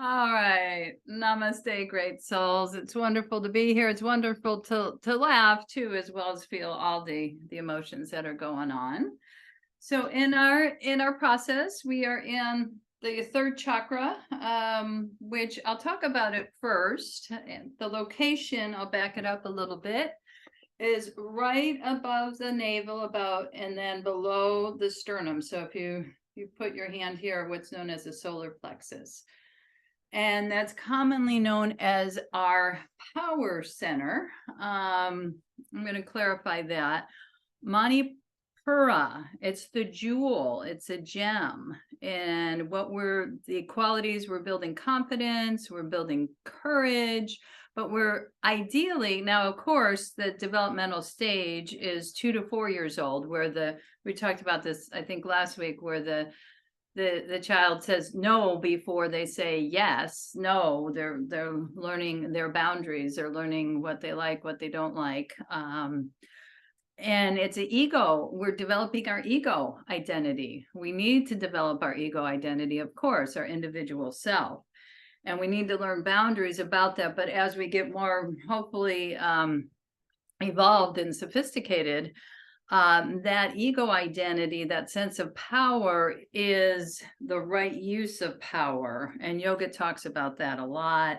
All right. Namaste, great souls. It's wonderful to be here. It's wonderful to laugh too, as well as feel all the emotions that are going on. So in our process, we are in the third chakra, which I'll talk about it first. And the location, I'll back it up a little bit, is right above the navel, and then below the sternum. So if you put your hand here, what's known as the solar plexus. And that's commonly known as our power center. I'm going to clarify that. Manipura, it's the jewel, it's a gem. And the qualities, we're building confidence, we're building courage, but we're ideally, now of course, the developmental stage is 2 to 4 years old, where we talked about this, I think last week, where the child says no before they say yes. No, they're learning their boundaries. They're learning what they like, what they don't like. And it's an ego. We're developing our ego identity. We need to develop our ego identity, of course, our individual self. And we need to learn boundaries about that. But as we get more, hopefully, evolved and sophisticated, that ego identity, that sense of power, is the right use of power. And yoga talks about that a lot.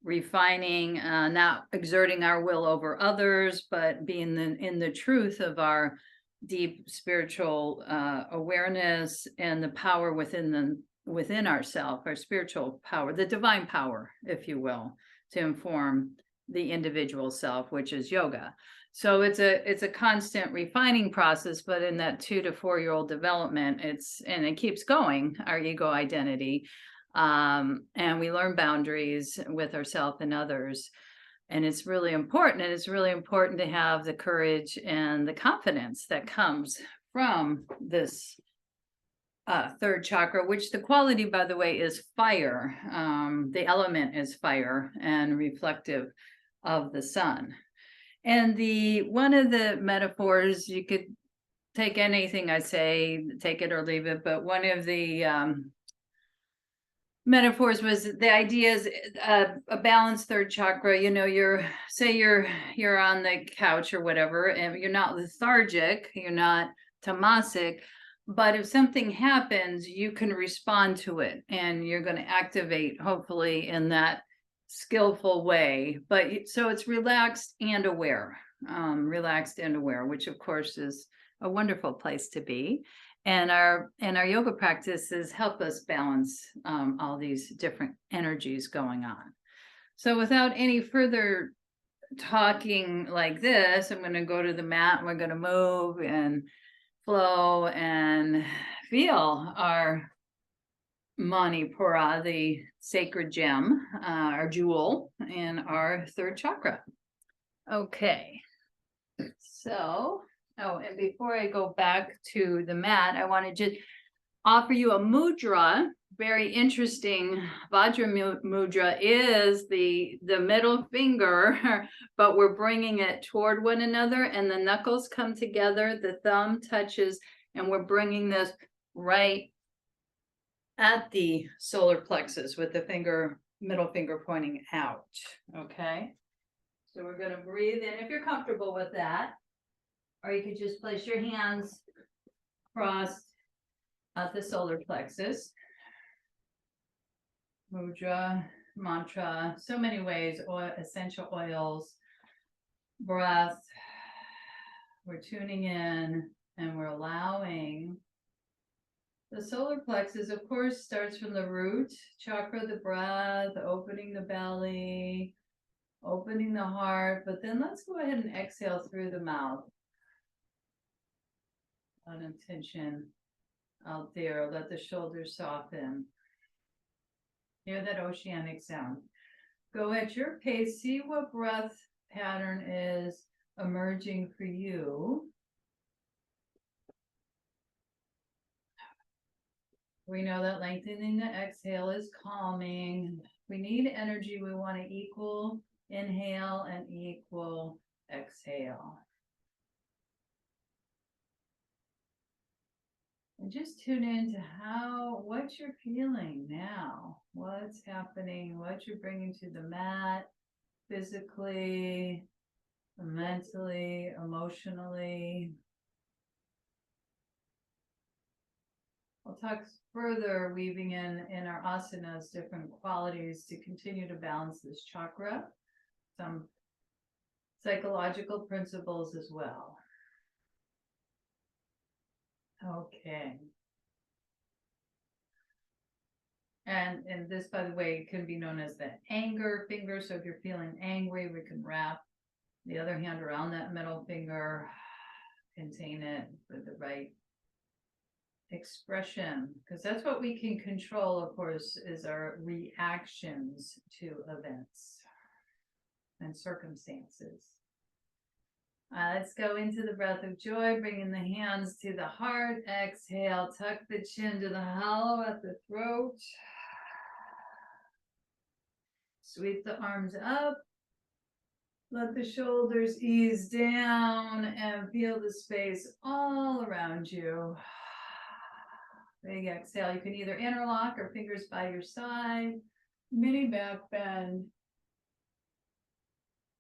Refining, not exerting our will over others, but being in the truth of our deep spiritual awareness and the power within ourselves, our spiritual power, the divine power, if you will, to inform the individual self, which is yoga. So it's a constant refining process, but in that 2 to 4 year old development, it keeps going, our ego identity. And we learn boundaries with ourselves and others. And it's really important. And it's really important to have the courage and the confidence that comes from this third chakra, which the quality, by the way, is fire. The element is fire and reflective of the sun. And one of the metaphors, you could take anything I say, take it or leave it, but one of the metaphors was the idea is a balanced third chakra. You know, you're on the couch or whatever, and you're not lethargic, you're not tamasic, but if something happens, you can respond to it, and you're going to activate, hopefully, in that skillful way. But so it's relaxed and aware, which of course is a wonderful place to be. And our yoga practices help us balance all these different energies going on. So without any further talking like this, I'm going to go to the mat, and we're going to move and flow and feel our Manipura, the sacred gem, our jewel in our third chakra. Okay, so, and before I go back to the mat, I want to just offer you a mudra. Very interesting. Vajra mudra is the middle finger, but we're bringing it toward one another, and the knuckles come together, the thumb touches, and we're bringing this right at the solar plexus with the middle finger pointing out. Okay, so we're going to breathe in if you're comfortable with that, or you could just place your hands crossed at the solar plexus. Mudra, mantra, so many ways, essential oils, breath. We're tuning in and we're allowing. The solar plexus, of course, starts from the root chakra, the breath, opening the belly, opening the heart, but then let's go ahead and exhale through the mouth. Let intention out there, let the shoulders soften. Hear that oceanic sound. Go at your pace, see what breath pattern is emerging for you. We know that lengthening the exhale is calming. We need energy. We want to equal inhale and equal exhale. And just tune into what you're feeling now, what's happening, what you're bringing to the mat, physically, mentally, emotionally. We'll talk further, weaving in our asanas different qualities to continue to balance this chakra, some psychological principles as well. Okay. And this, by the way, can be known as the anger finger. So if you're feeling angry, we can wrap the other hand around that middle finger, contain it with the right expression, because that's what we can control, of course, is our reactions to events and circumstances. Let's go into the breath of joy, bringing the hands to the heart. Exhale, tuck the chin to the hollow at the throat. Sweep the arms up. Let the shoulders ease down and feel the space all around you. Big exhale. You can either interlock or fingers by your side. Mini back bend.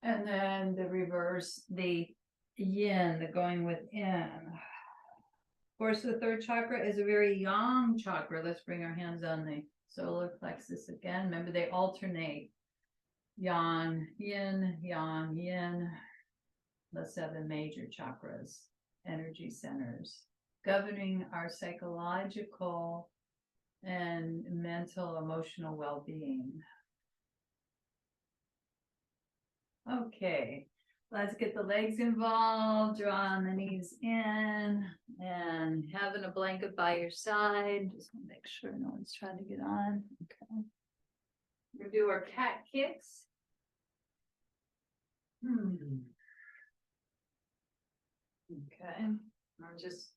And then the reverse, the yin, the going within. Of course, the third chakra is a very yang chakra. Let's bring our hands on the solar plexus again. Remember, they alternate. Yang, yin, the 7 major chakras, energy centers, governing our psychological and mental, emotional well-being. Okay, let's get the legs involved, drawing the knees in, and having a blanket by your side. Just want to make sure no one's trying to get on. Okay. We'll do our cat kicks. Okay, I'm just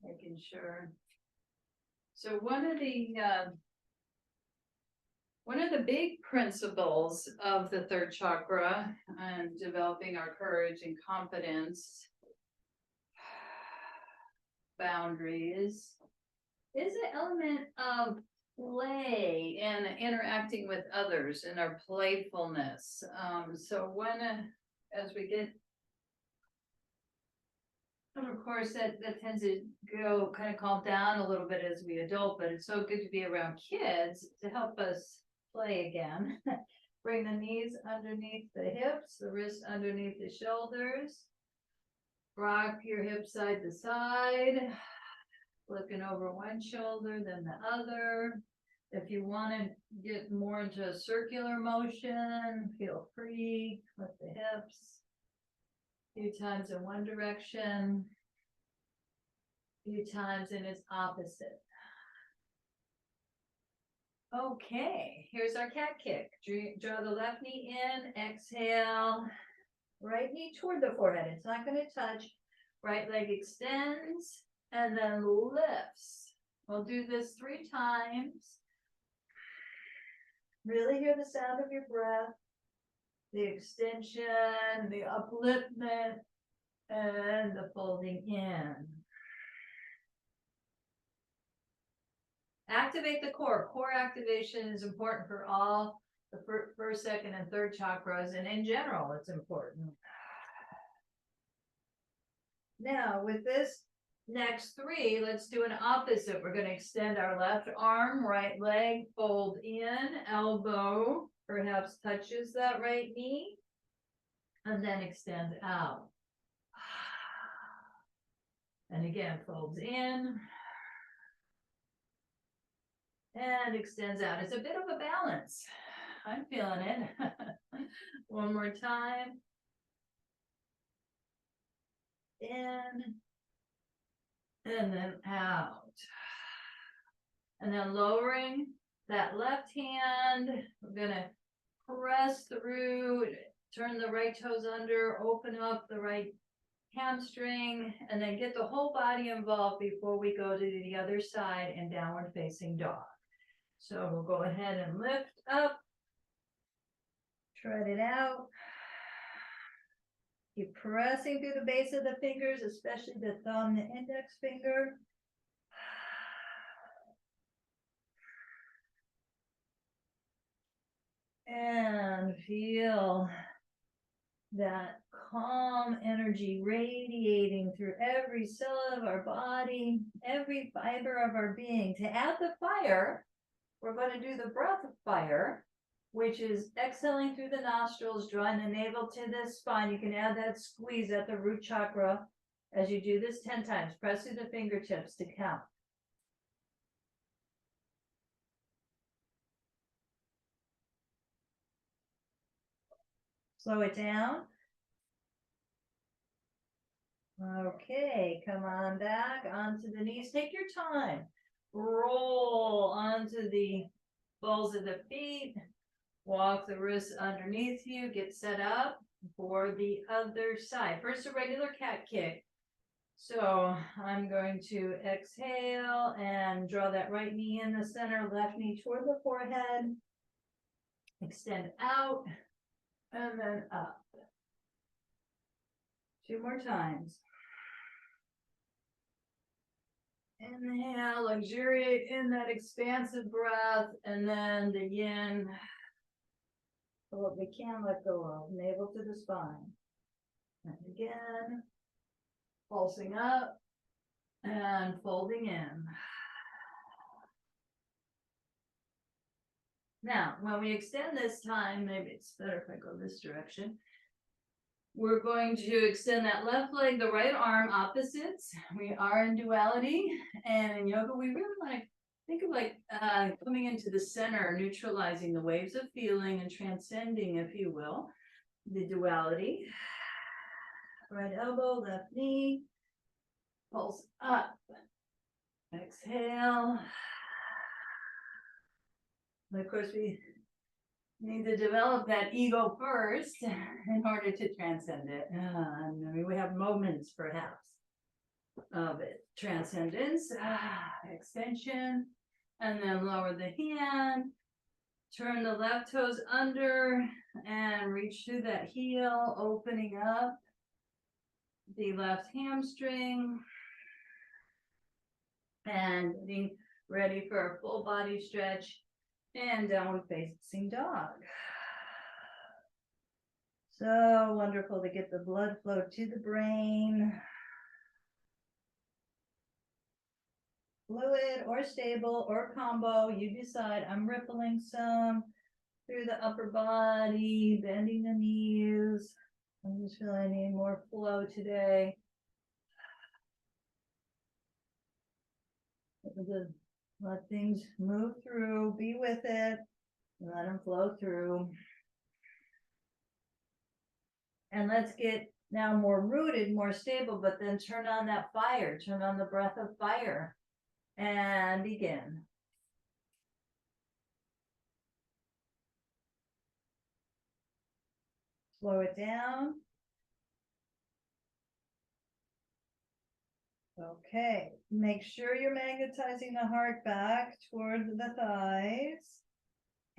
making sure. So one of the big principles of the third chakra and developing our courage and confidence, boundaries, is the element of play and interacting with others and our playfulness. So as we get, and of course that tends to go kind of calm down a little bit as we adult, but it's so good to be around kids to help us play again. Bring the knees underneath the hips, the wrists underneath the shoulders. Rock your hips side to side. Looking over one shoulder, then the other. If you want to get more into a circular motion, feel free with the hips. A few times in one direction, a few times in its opposite. Okay, here's our cat kick. Draw the left knee in, exhale. Right knee toward the forehead. It's not going to touch. Right leg extends. And then lifts. We'll do this 3 times. Really hear the sound of your breath, the extension, the upliftment, and the folding in. Activate the core. Core activation is important for all the first, second, and third chakras, and in general, it's important. Now, with this next 3, let's do an opposite. We're going to extend our left arm, right leg, fold in, elbow perhaps touches that right knee, and then extend out. And again, folds in, and extends out. It's a bit of a balance. I'm feeling it. One more time. In. And then out. And then lowering that left hand. We're going to press through, turn the right toes under, open up the right hamstring, and then get the whole body involved before we go to the other side and downward facing dog. So we'll go ahead and lift up, tread it out. Keep pressing through the base of the fingers, especially the thumb, the index finger. feel that calm energy radiating through every cell of our body, every fiber of our being. To add the fire, we're going to do the breath of fire, which is exhaling through the nostrils, drawing the navel to the spine. You can add that squeeze at the root chakra as you do this 10 times. Press through the fingertips to count. Slow it down. Okay, come on back onto the knees. Take your time. Roll onto the balls of the feet. Walk the wrists underneath you. Get set up for the other side. First, a regular cat kick. So I'm going to exhale and draw that right knee in the center, left knee toward the forehead. Extend out and then up. 2 more times. Inhale, luxuriate in that expansive breath, and then the yin. What we can let go of, navel to the spine. And again, pulsing up and folding in. Now, when we extend this time, maybe it's better if I go this direction. We're going to extend that left leg, the right arm, opposites. We are in duality. And in yoga, we really want to think of like coming into the center, neutralizing the waves of feeling and transcending, if you will, the duality. Right elbow, left knee, pulse up. Exhale. And of course, we need to develop that ego first in order to transcend it. I mean, we have moments, perhaps, of it. Transcendence, extension, and then lower the hand. Turn the left toes under and reach through that heel, opening up the left hamstring. And getting ready for a full body stretch. And downward facing dog. So wonderful to get the blood flow to the brain. Fluid or stable or combo, you decide. I'm rippling some through the upper body, bending the knees. I'm just feeling I need more flow today. Let things move through, be with it, and let them flow through. And let's get now more rooted, more stable, but then turn on that fire, turn on the breath of fire, and begin. Slow it down. Okay, make sure you're magnetizing the heart back toward the thighs.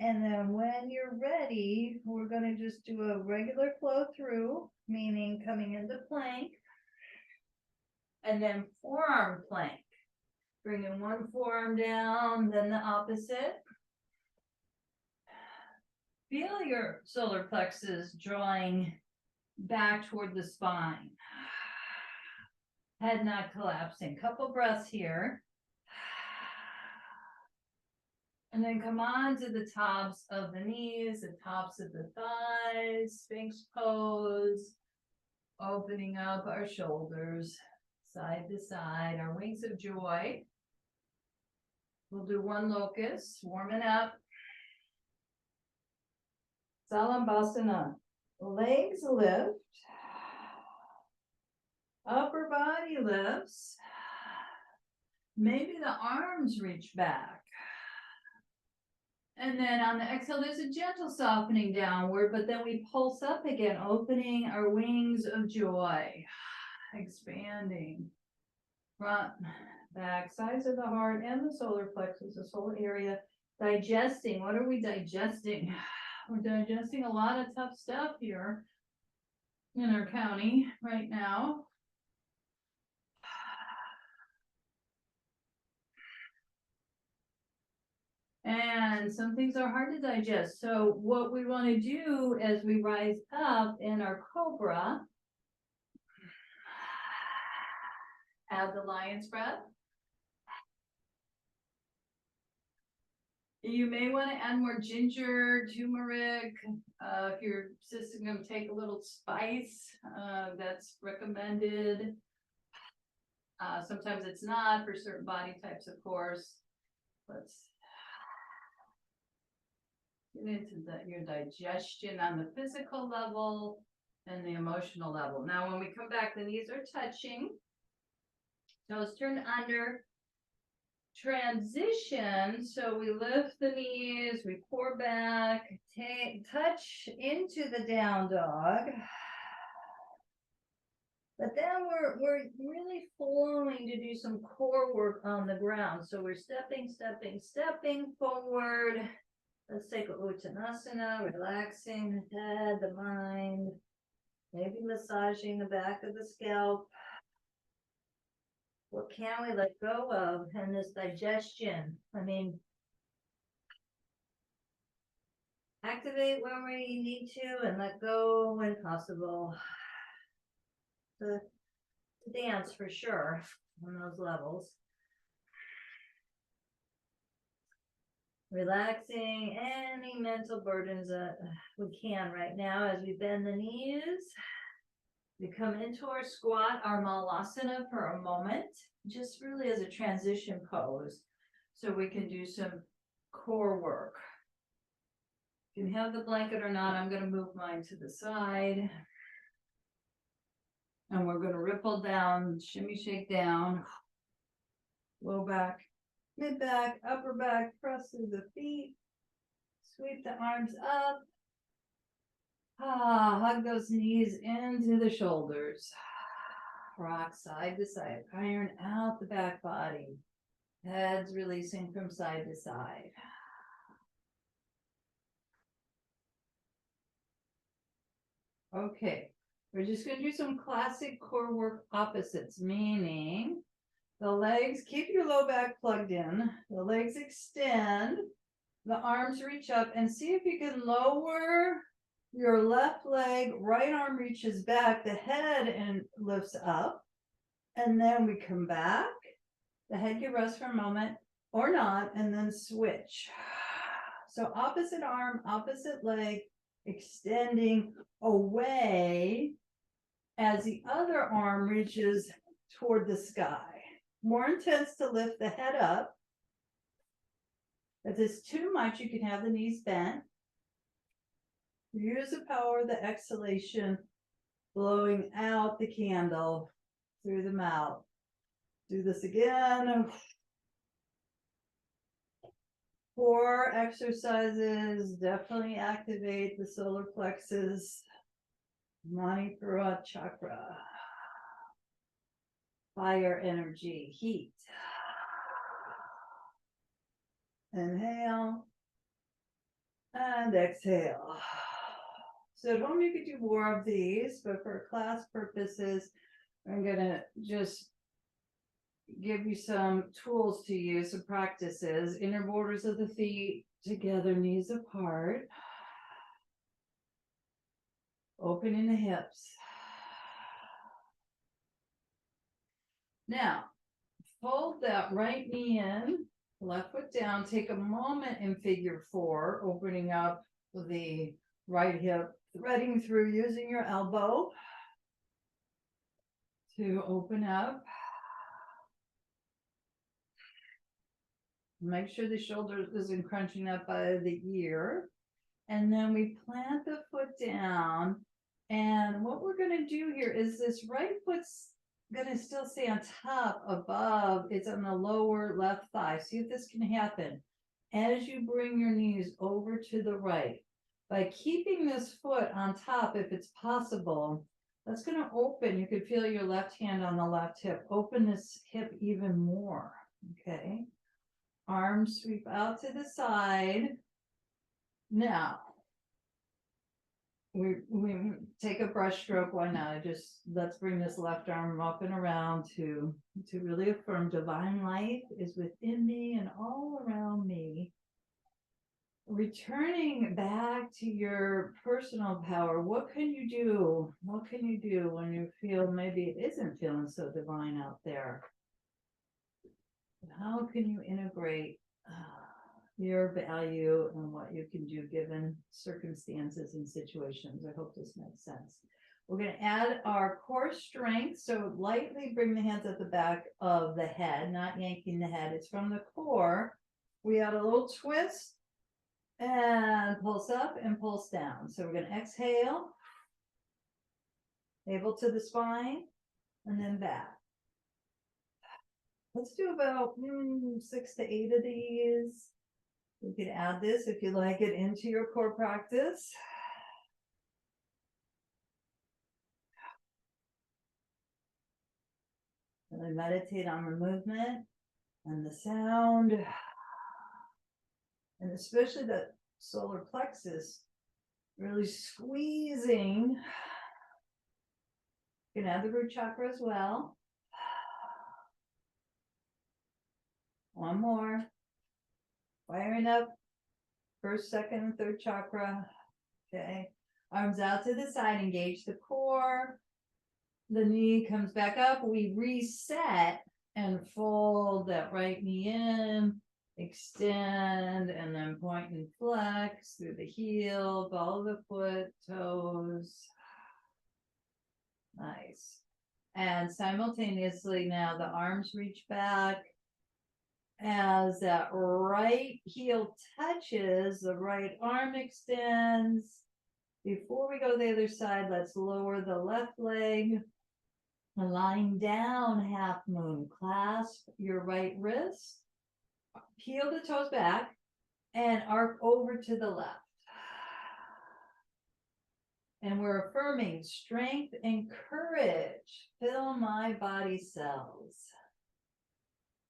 And then when you're ready, we're going to just do a regular flow through, meaning coming into plank. And then forearm plank. Bringing one forearm down, then the opposite. Feel your solar plexus drawing back toward the spine. Head not collapsing. Couple breaths here. And then come on to the tops of the knees, the tops of the thighs, Sphinx pose. Opening up our shoulders, side to side, our wings of joy. We'll do one locust, warming up. Salambhasana. Legs lift. Upper body lifts. Maybe the arms reach back. And then on the exhale, there's a gentle softening downward, but then we pulse up again, opening our wings of joy. Expanding. Front, back, sides of the heart and the solar plexus, the solar area. Digesting. What are we digesting? We're digesting a lot of tough stuff here in our county right now. And and some things are hard to digest. So what we want to do as we rise up in our cobra, add the lion's breath. You may want to add more ginger, turmeric. If your system going to take a little spice, that's recommended. Sometimes it's not for certain body types, of course. Let's get into your digestion on the physical level and the emotional level. Now, when we come back, the knees are touching. Toes turn under. Transition, so we lift the knees, we pour back, touch into the down dog. But then we're really flowing to do some core work on the ground. So we're stepping forward. Let's take a Uttanasana, relaxing the head, the mind, maybe massaging the back of the scalp. What can we let go of in this digestion? I mean, activate when we need to and let go when possible. The dance for sure on those levels. Relaxing any mental burdens that we can right now as we bend the knees. We come into our squat, our malasana for a moment, just really as a transition pose, so we can do some core work. You can have the blanket or not. I'm going to move mine to the side. And we're going to ripple down, shimmy, shake down, low back, mid back, upper back, press through the feet, sweep the arms up. Hug those knees into the shoulders. Rock side to side. Iron out the back body. Heads releasing from side to side. Okay, we're just going to do some classic core work opposites, meaning the legs, keep your low back plugged in. The legs extend. The arms reach up, and see if you can lower your left leg, right arm reaches back, the head and lifts up, and then we come back. The head can rest for a moment or not, and then switch. So opposite arm, opposite leg, extending away as the other arm reaches toward the sky. More intense to lift the head up. If it's too much, you can have the knees bent. Use the power of the exhalation, blowing out the candle through the mouth. Do this again. Core exercises definitely activate the solar plexus, Manipura chakra, fire energy, heat. Inhale and exhale. So at home you could do more of these, but for class purposes, I'm gonna just give you some tools to use, some practices. Inner borders of the feet together, knees apart. Opening the hips. Now, fold that right knee in, left foot down. Take a moment in figure 4, opening up the right hip, threading through, using your elbow to open up. Make sure the shoulder isn't crunching up by the ear. And then we plant the foot down. And what we're going to do here is this right foot's going to still stay on top, above. It's on the lower left thigh. See if this can happen. As you bring your knees over to the right, by keeping this foot on top, if it's possible, that's going to open. You could feel your left hand on the left hip. Open this hip even more. Okay. Arms sweep out to the side. Now, we take a brush stroke. Why not? Let's bring this left arm up and around to really affirm divine life is within me and all around me. returning back to your personal power. What can you do? What can you do when you feel maybe it isn't feeling so divine out there? How can you integrate your value and what you can do given circumstances and situations? I hope this makes sense. We're going to add our core strength. So lightly bring the hands at the back of the head, not yanking the head. It's from the core. We add a little twist and pulse up and pulse down. So we're going to exhale, navel to the spine, and then back. Let's do about 6 to 8 of these. You can add this if you like it into your core practice. And then meditate on the movement and the sound. And especially the solar plexus, really squeezing. You can add the root chakra as well. One more. Firing up first, second, and third chakra. Okay. Arms out to the side, engage the core. The knee comes back up. We reset and fold that right knee in, extend, and then point and flex through the heel, ball of the foot, toes. Nice. And simultaneously now the arms reach back. As that right heel touches, the right arm extends. Before we go to the other side, let's lower the left leg. Lying down, half moon. Clasp your right wrist. Peel the toes back and arc over to the left. And we're affirming strength and courage. Fill my body cells.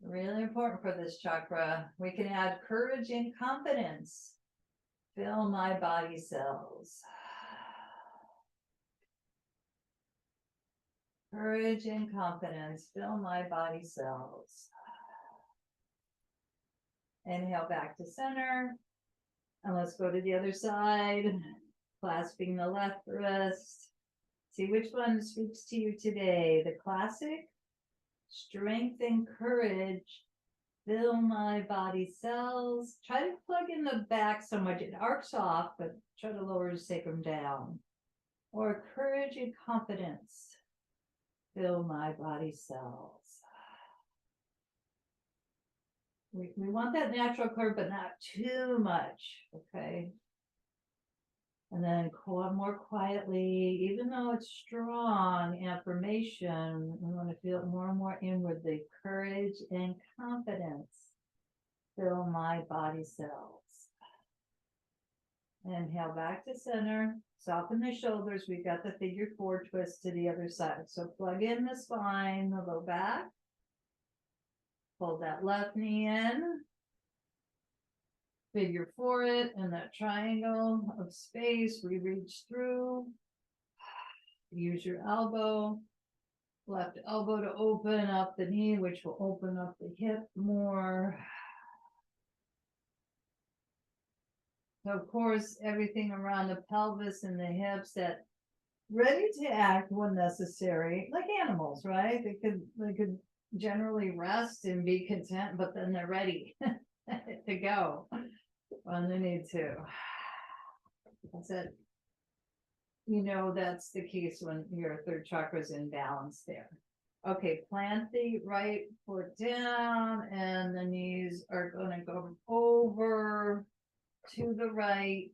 Really important for this chakra. We can add courage and confidence. Fill my body cells. Courage and confidence. Fill my body cells. Inhale back to center. And let's go to the other side. Clasping the left wrist. See which one speaks to you today. The classic. Strength and courage. Fill my body cells. Try to plug in the back so much it arcs off, but try to lower the sacrum down. Or courage and confidence. Fill my body cells. We want that natural curve, but not too much, okay? And then more quietly, even though it's strong affirmation, we want to feel it more and more inwardly. Courage and confidence. Fill my body cells. Inhale back to center. Soften the shoulders. We've got the figure 4 twist to the other side. So plug in the spine, the low back. Pull that left knee in. Figure 4 it in that triangle of space. We reach through. Use your elbow. Left elbow to open up the knee, which will open up the hip more. So of course, everything around the pelvis and the hips that ready to act when necessary, like animals, right? They could generally rest and be content, but then they're ready to go when they need to. That's it. You know, that's the case when your third chakra is in balance there. Okay, plant the right foot down and the knees are going to go over to the right.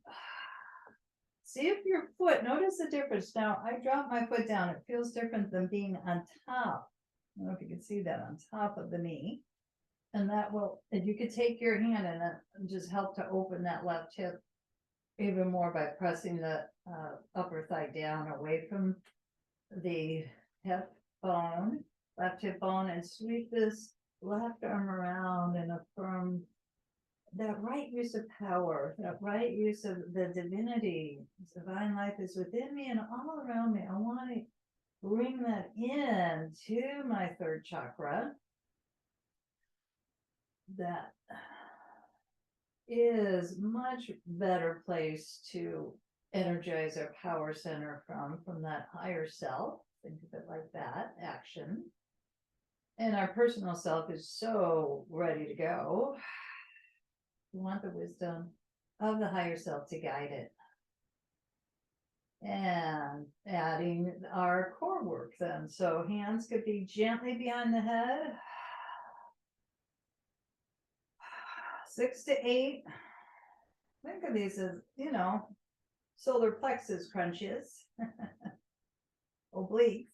See if your foot, notice the difference. Now, I dropped my foot down. It feels different than being on top. I don't know if you can see that on top of the knee. And that will, if you could take your hand and just help to open that left hip even more by pressing the upper thigh down away from the hip bone, left hip bone, and sweep this left arm around and affirm that right use of power, that right use of the divinity. Divine life is within me and all around me. I want to bring that in to my third chakra. That is much better place to energize our power center from that higher self. Think of it like that, action. And our personal self is so ready to go. We want the wisdom of the higher self to guide it. And adding our core work then. So hands could be gently behind the head. 6 to 8. Think of these as, solar plexus crunches, obliques.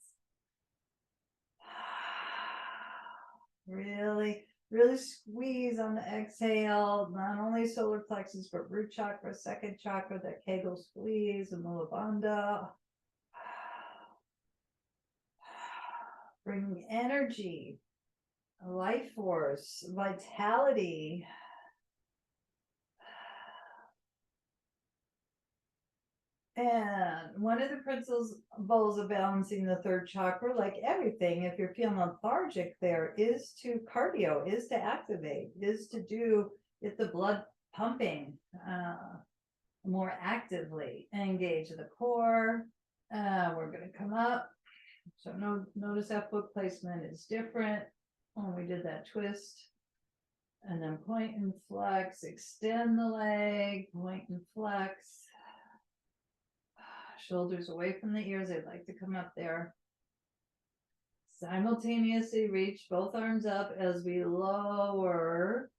Really, really squeeze on the exhale, not only solar plexus, but root chakra, second chakra, that Kegel squeeze, and Mula Bandha. Bringing energy, life force, vitality. And one of the principles of balancing the third chakra, like everything, if you're feeling lethargic there, is to cardio, is to activate, is to get the blood pumping more actively, engage the core. We're going to come up. So notice that foot placement is different when we did that twist. And then point and flex, extend the leg, point and flex. Shoulders away from the ears. I'd like to come up there. Simultaneously reach both arms up as we lower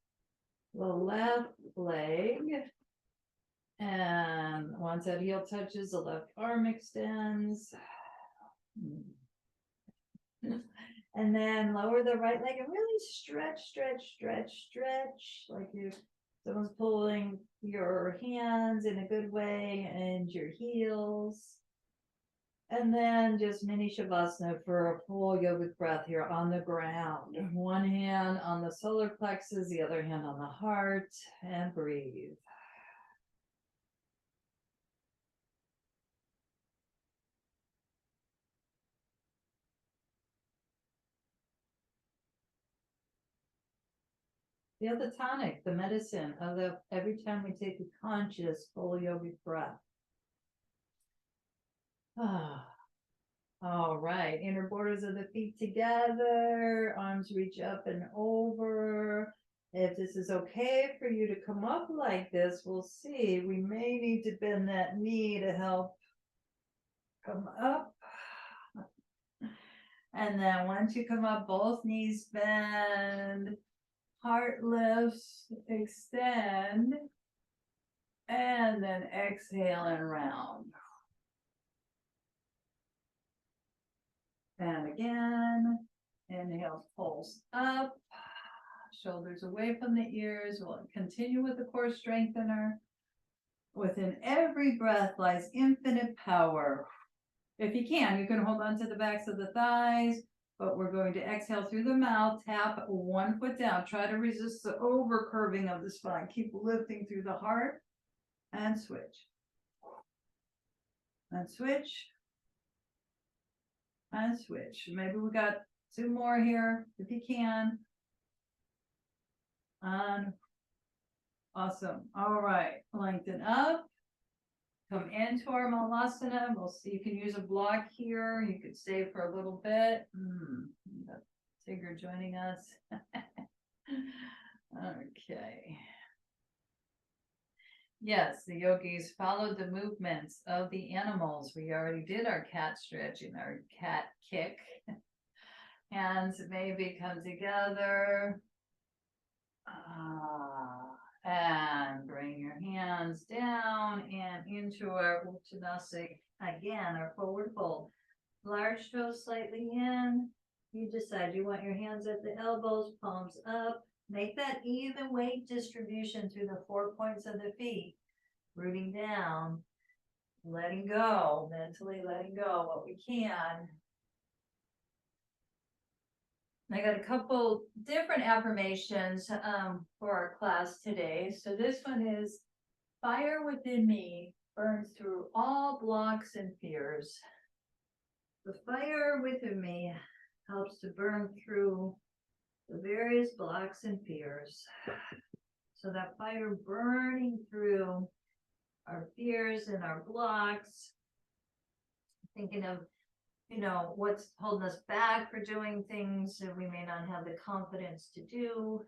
the left leg. And once that heel touches, the left arm extends. And then lower the right leg and really stretch, like someone's pulling your hands in a good way and your heels. And then just mini shavasana for a full yogic breath here on the ground. One hand on the solar plexus, the other hand on the heart, and breathe. Feel the tonic, the medicine of every time we take a conscious full yogic breath. All right, inner borders of the feet together, arms reach up and over. If this is okay for you to come up like this, we'll see. We may need to bend that knee to help come up. And then once you come up, both knees bend. Heart lifts, extend, and then exhale and round. And again, inhale, pulse up, shoulders away from the ears. We'll continue with the core strengthener. Within every breath lies infinite power. If you can hold on to the backs of the thighs. But we're going to exhale through the mouth, tap one foot down. Try to resist the over curving of the spine. Keep lifting through the heart and switch. And switch. And switch. Maybe we got 2 more here if you can. And awesome. All right. Lengthen up. Come into our Malasana. We'll see. You can use a block here. You could stay for a little bit. Tigger joining us. Okay. Yes, the yogis followed the movements of the animals. We already did our cat stretching, our cat kick. Hands maybe come together. And bring your hands down and into our Uttanasana again, our forward fold. Large toes slightly in. You decide you want your hands at the elbows, palms up. Make that even weight distribution through the 4 points of the feet. Rooting down, letting go, mentally letting go what we can. I got a couple different affirmations for our class today. So this one is, fire within me burns through all blocks and fears. The fire within me helps to burn through the various blocks and fears. So that fire burning through our fears and our blocks, thinking of, you know, what's holding us back for doing things that we may not have the confidence to do.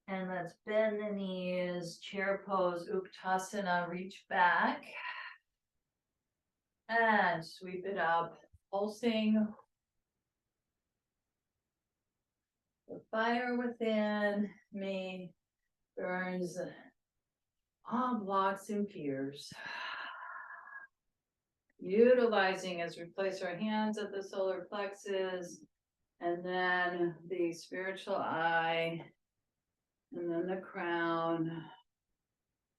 And let's bend the knees, chair pose, Uttanasana, reach back. And sweep it up, pulsing. The fire within me burns all blocks and fears. Utilizing as we place our hands at the solar plexus, and then the spiritual eye, and then the crown,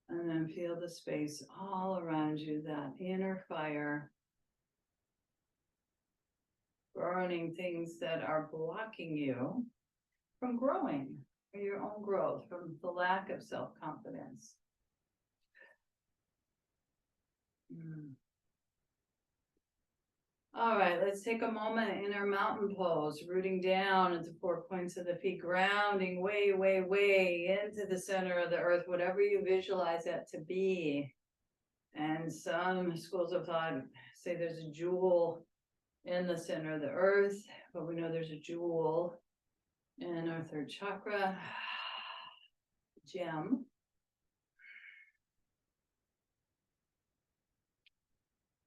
and then feel the space all around you, that inner fire, burning things that are blocking you from growing, for your own growth, from the lack of self-confidence. All right, let's take a moment in our mountain pose, rooting down at the 4 points of the feet, grounding way, way, way into the center of the earth, whatever you visualize that to be. And some schools of thought say there's a jewel in the center of the earth, but we know there's a jewel in our third chakra, gem.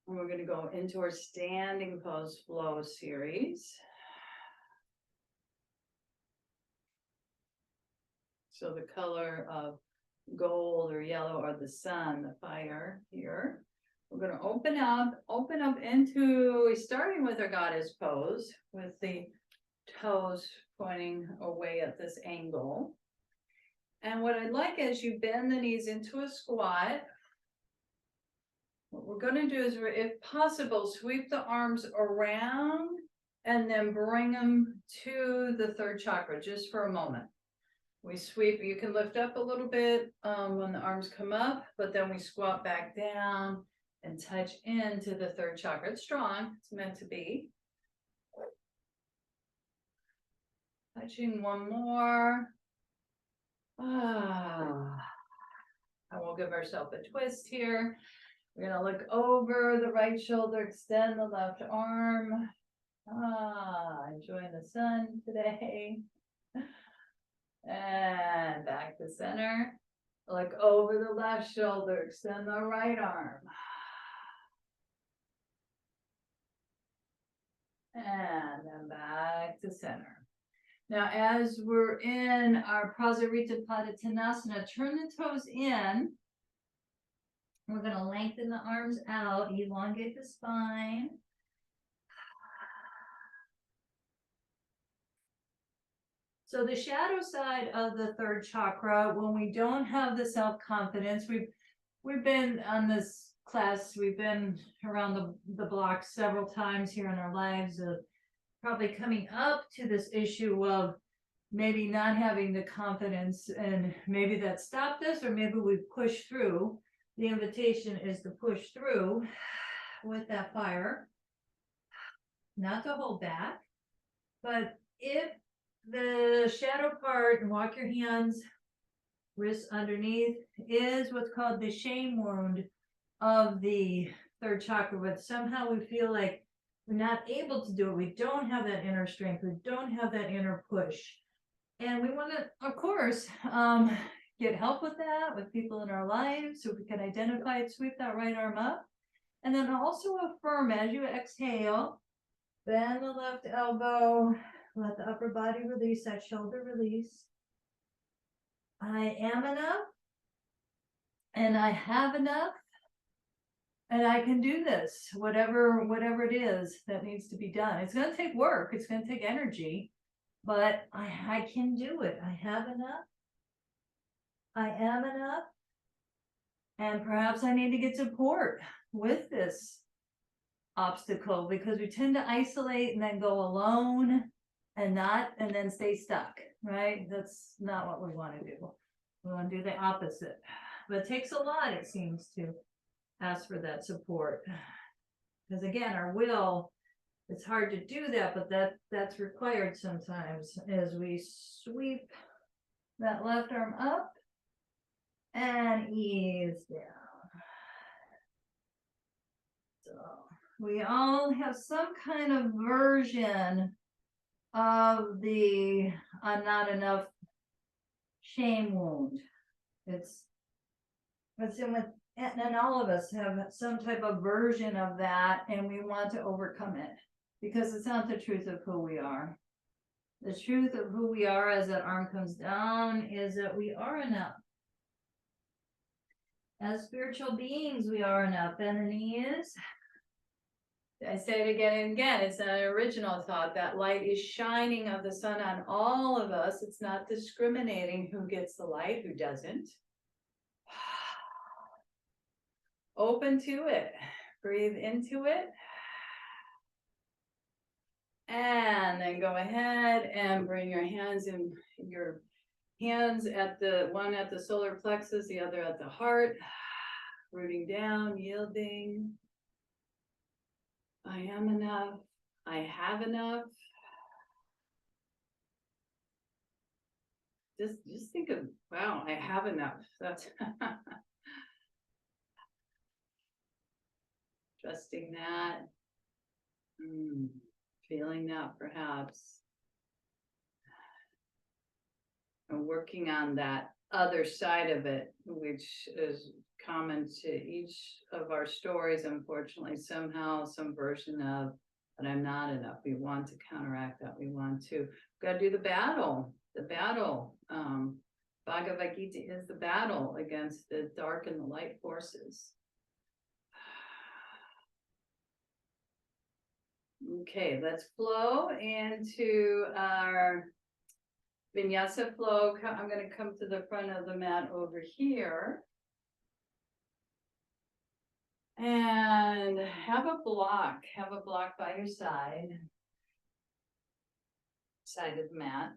And we're going to go into our standing pose flow series. So the color of gold or yellow or the sun, the fire here. We're going to open up into, starting with our goddess pose, with the toes pointing away at this angle. And what I'd like is you bend the knees into a squat. What we're going to do is, if possible, sweep the arms around and then bring them to the third chakra just for a moment. We sweep, you can lift up a little bit when the arms come up, but then we squat back down and touch into the third chakra. It's strong, it's meant to be. Touching one more. And we'll give ourselves a twist here. We're going to look over the right shoulder, extend the left arm. Enjoying the sun today. And back to center. Look over the left shoulder, extend the right arm. And then back to center. Now, as we're in our Prasarita Padottanasana, turn the toes in. We're going to lengthen the arms out, elongate the spine. So the shadow side of the third chakra, when we don't have the self-confidence, we've been on this class, we've been around the block several times here in our lives, of probably coming up to this issue of maybe not having the confidence, and maybe that stopped us, or maybe we've pushed through. The invitation is to push through with that fire, not to hold back. But if the shadow part, and walk your hands, wrists underneath, is what's called the shame wound of the third chakra, but somehow we feel like we're not able to do it. We don't have that inner strength. We don't have that inner push. And we want to, of course, get help with that, with people in our lives, so we can identify it, sweep that right arm up. And then also affirm as you exhale, bend the left elbow, let the upper body release, that shoulder release. I am enough, and I have enough, and I can do this, whatever it is that needs to be done. It's going to take work, it's going to take energy, but I can do it. I have enough. I am enough. And perhaps I need to get support with this obstacle, because we tend to isolate and then go alone and then stay stuck, right? That's not what we want to do. We want to do the opposite. But it takes a lot, it seems, to ask for that support. Because again, our will, it's hard to do that, but that's required sometimes as we sweep that left arm up and ease down. So we all have some kind of version of the I'm not enough shame wound. It's in with, and all of us have some type of version of that, and we want to overcome it because it's not the truth of who we are. The truth of who we are as that arm comes down is that we are enough. As spiritual beings, we are enough. And the knee is. I say it again and again. It's an original thought. That light is shining of the sun on all of us. It's not discriminating who gets the light, who doesn't. Open to it. Breathe into it. And then go ahead and bring your hands in, your hands at the one at the solar plexus, the other at the heart. Rooting down, yielding. I am enough. I have enough. Just think of, wow, I have enough. That's trusting that. Feeling that perhaps. And working on that other side of it, which is common to each of our stories, unfortunately, somehow, some version of, but I'm not enough. We want to counteract that. We want to, got to do the battle. The battle. Bhagavad Gita is the battle against the dark and the light forces. Okay, let's flow into our vinyasa flow. I'm going to come to the front of the mat over here. And have a block by your side of the mat.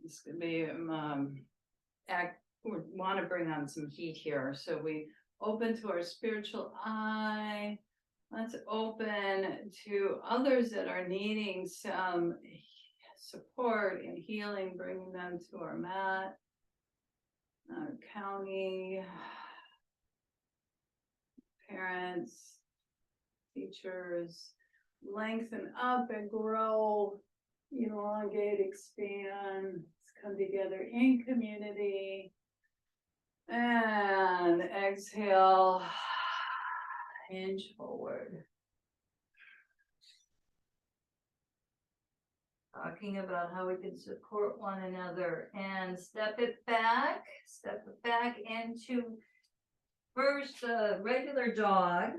This could be, we want to bring on some heat here. So we open to our spiritual eye. Let's open to others that are needing some support and healing, bringing them to our mat, our county, parents, teachers. Lengthen up and grow, elongate, expand. Let's come together in community. And exhale, hinge forward. Talking about how we can support one another and step it back into first regular dog,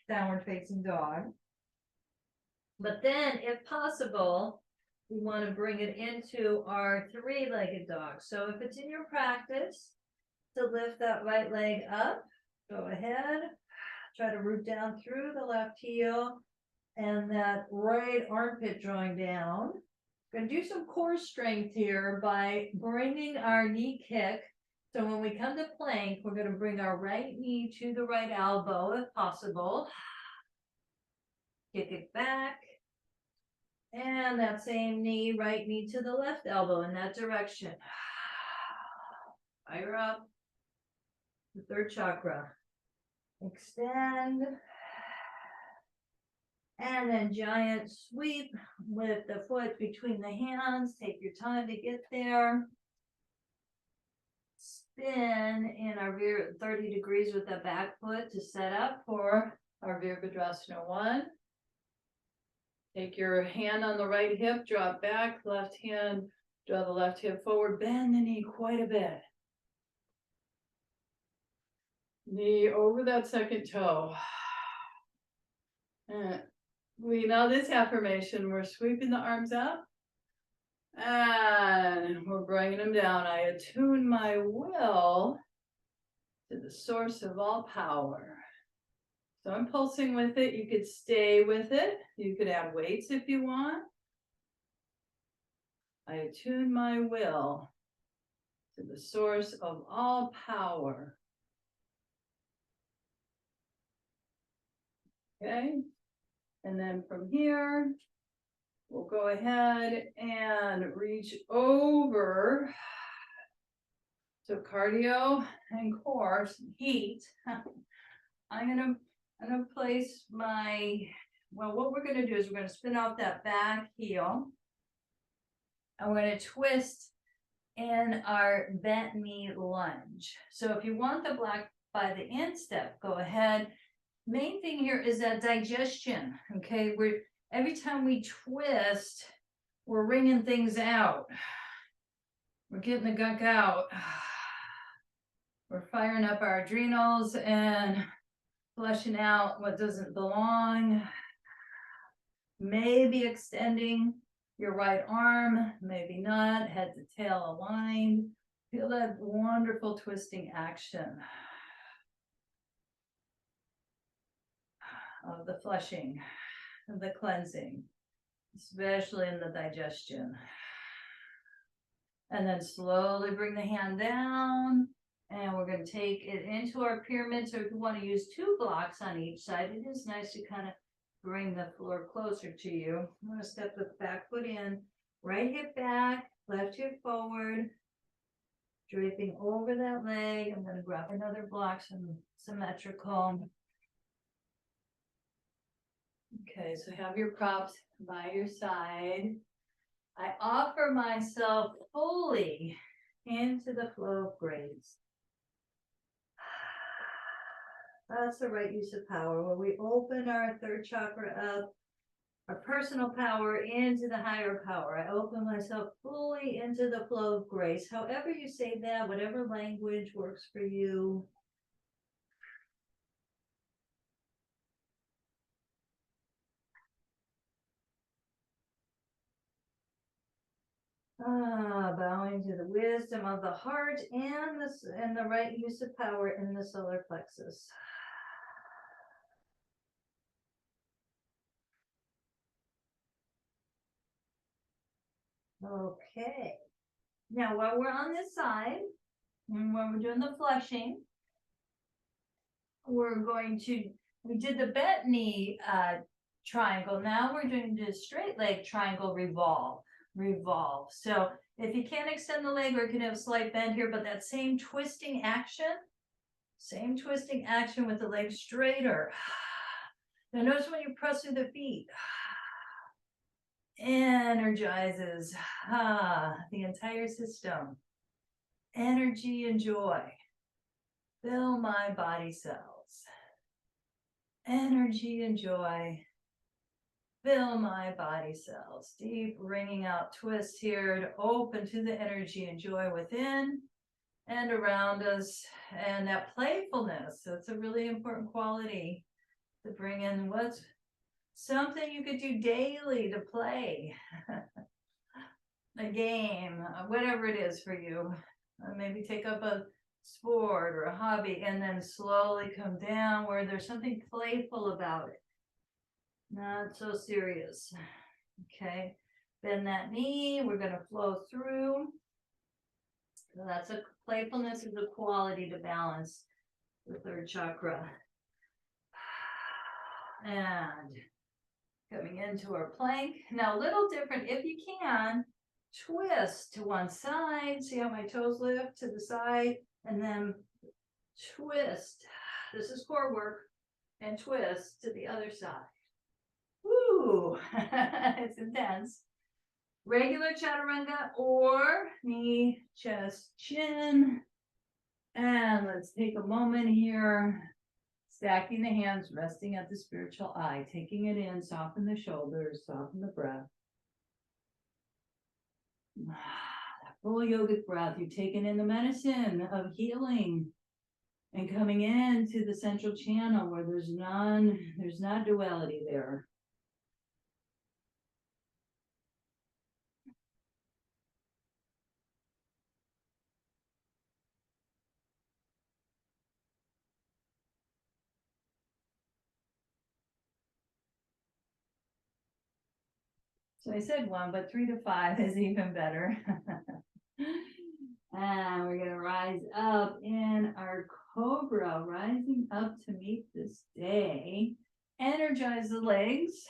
downward facing dog. But then, if possible, we want to bring it into our three-legged dog. So if it's in your practice to lift that right leg up, go ahead. Try to root down through the left heel and that right armpit drawing down. Going to do some core strength here by bringing our knee kick. So when we come to plank, we're going to bring our right knee to the right elbow if possible. Kick it back. And that same knee, right knee to the left elbow in that direction. Fire up. The third chakra. Extend. And then giant sweep with the foot between the hands. Take your time to get there. Spin in our 30 degrees with the back foot to set up for our Virabhadrasana 1. Take your hand on the right hip, draw it back, left hand, draw the left hip forward, bend the knee quite a bit. Knee over that second toe. And we know this affirmation, we're sweeping the arms up and we're bringing them down. I attune my will to the source of all power. So I'm pulsing with it. You could stay with it. You could add weights if you want. I attune my will to the source of all power. Okay. And then from here, we'll go ahead and reach over. So cardio and core, some heat. I'm gonna place my, well, what we're gonna do is we're gonna spin off that back heel. And we're gonna twist in our bent knee lunge. So if you want the black by the instep, go ahead. Main thing here is that digestion, okay? Every time we twist, we're wringing things out. We're getting the gunk out. We're firing up our adrenals and flushing out what doesn't belong. Maybe extending your right arm, maybe not, head to tail aligned. Feel that wonderful twisting action of the flushing, of the cleansing, especially in the digestion. And then slowly bring the hand down. And we're going to take it into our pyramid. So if you want to use 2 blocks on each side, it is nice to kind of bring the floor closer to you. I'm going to step the back foot in, right hip back, left hip forward, draping over that leg. I'm going to grab another block, some symmetrical. Okay, so have your props by your side. I offer myself fully into the flow of grace. That's the right use of power, where we open our 3rd chakra up, our personal power into the higher power. I open myself fully into the flow of grace. However you say that, whatever language works for you. Bowing to the wisdom of the heart and the right use of power in the solar plexus. Okay. Now, while we're on this side, and when we're doing the flushing, we're going to, we did the bent knee triangle. Now we're doing the straight leg triangle revolve. So if you can't extend the leg, or you can have a slight bend here, but that same twisting action with the leg straighter. Now notice when you press through the feet, energizes the entire system. Energy and joy fill my body cells. Energy and joy fill my body cells. Deep wringing out twist here to open to the energy and joy within and around us. And that playfulness, that's a really important quality to bring in. What's something you could do daily to play? A game, whatever it is for you. Maybe take up a sport or a hobby, and then slowly come down where there's something playful about it. Not so serious. Okay, bend that knee. We're going to flow through. So that's a playfulness is a quality to balance the 3rd chakra. And coming into our plank. Now, a little different. If you can, twist to one side. See how my toes lift to the side, and then twist. This is core work. And twist to the other side. Woo! It's intense. Regular chaturanga or knee, chest, chin. And let's take a moment here. Stacking the hands, resting at the spiritual eye. Taking it in, soften the shoulders, soften the breath. That full yogic breath. You've taken in the medicine of healing. And coming into the central channel where there's not duality there. So I said 1, but 3 to 5 is even better. And we're going to rise up in our cobra, rising up to meet this day. Energize the legs.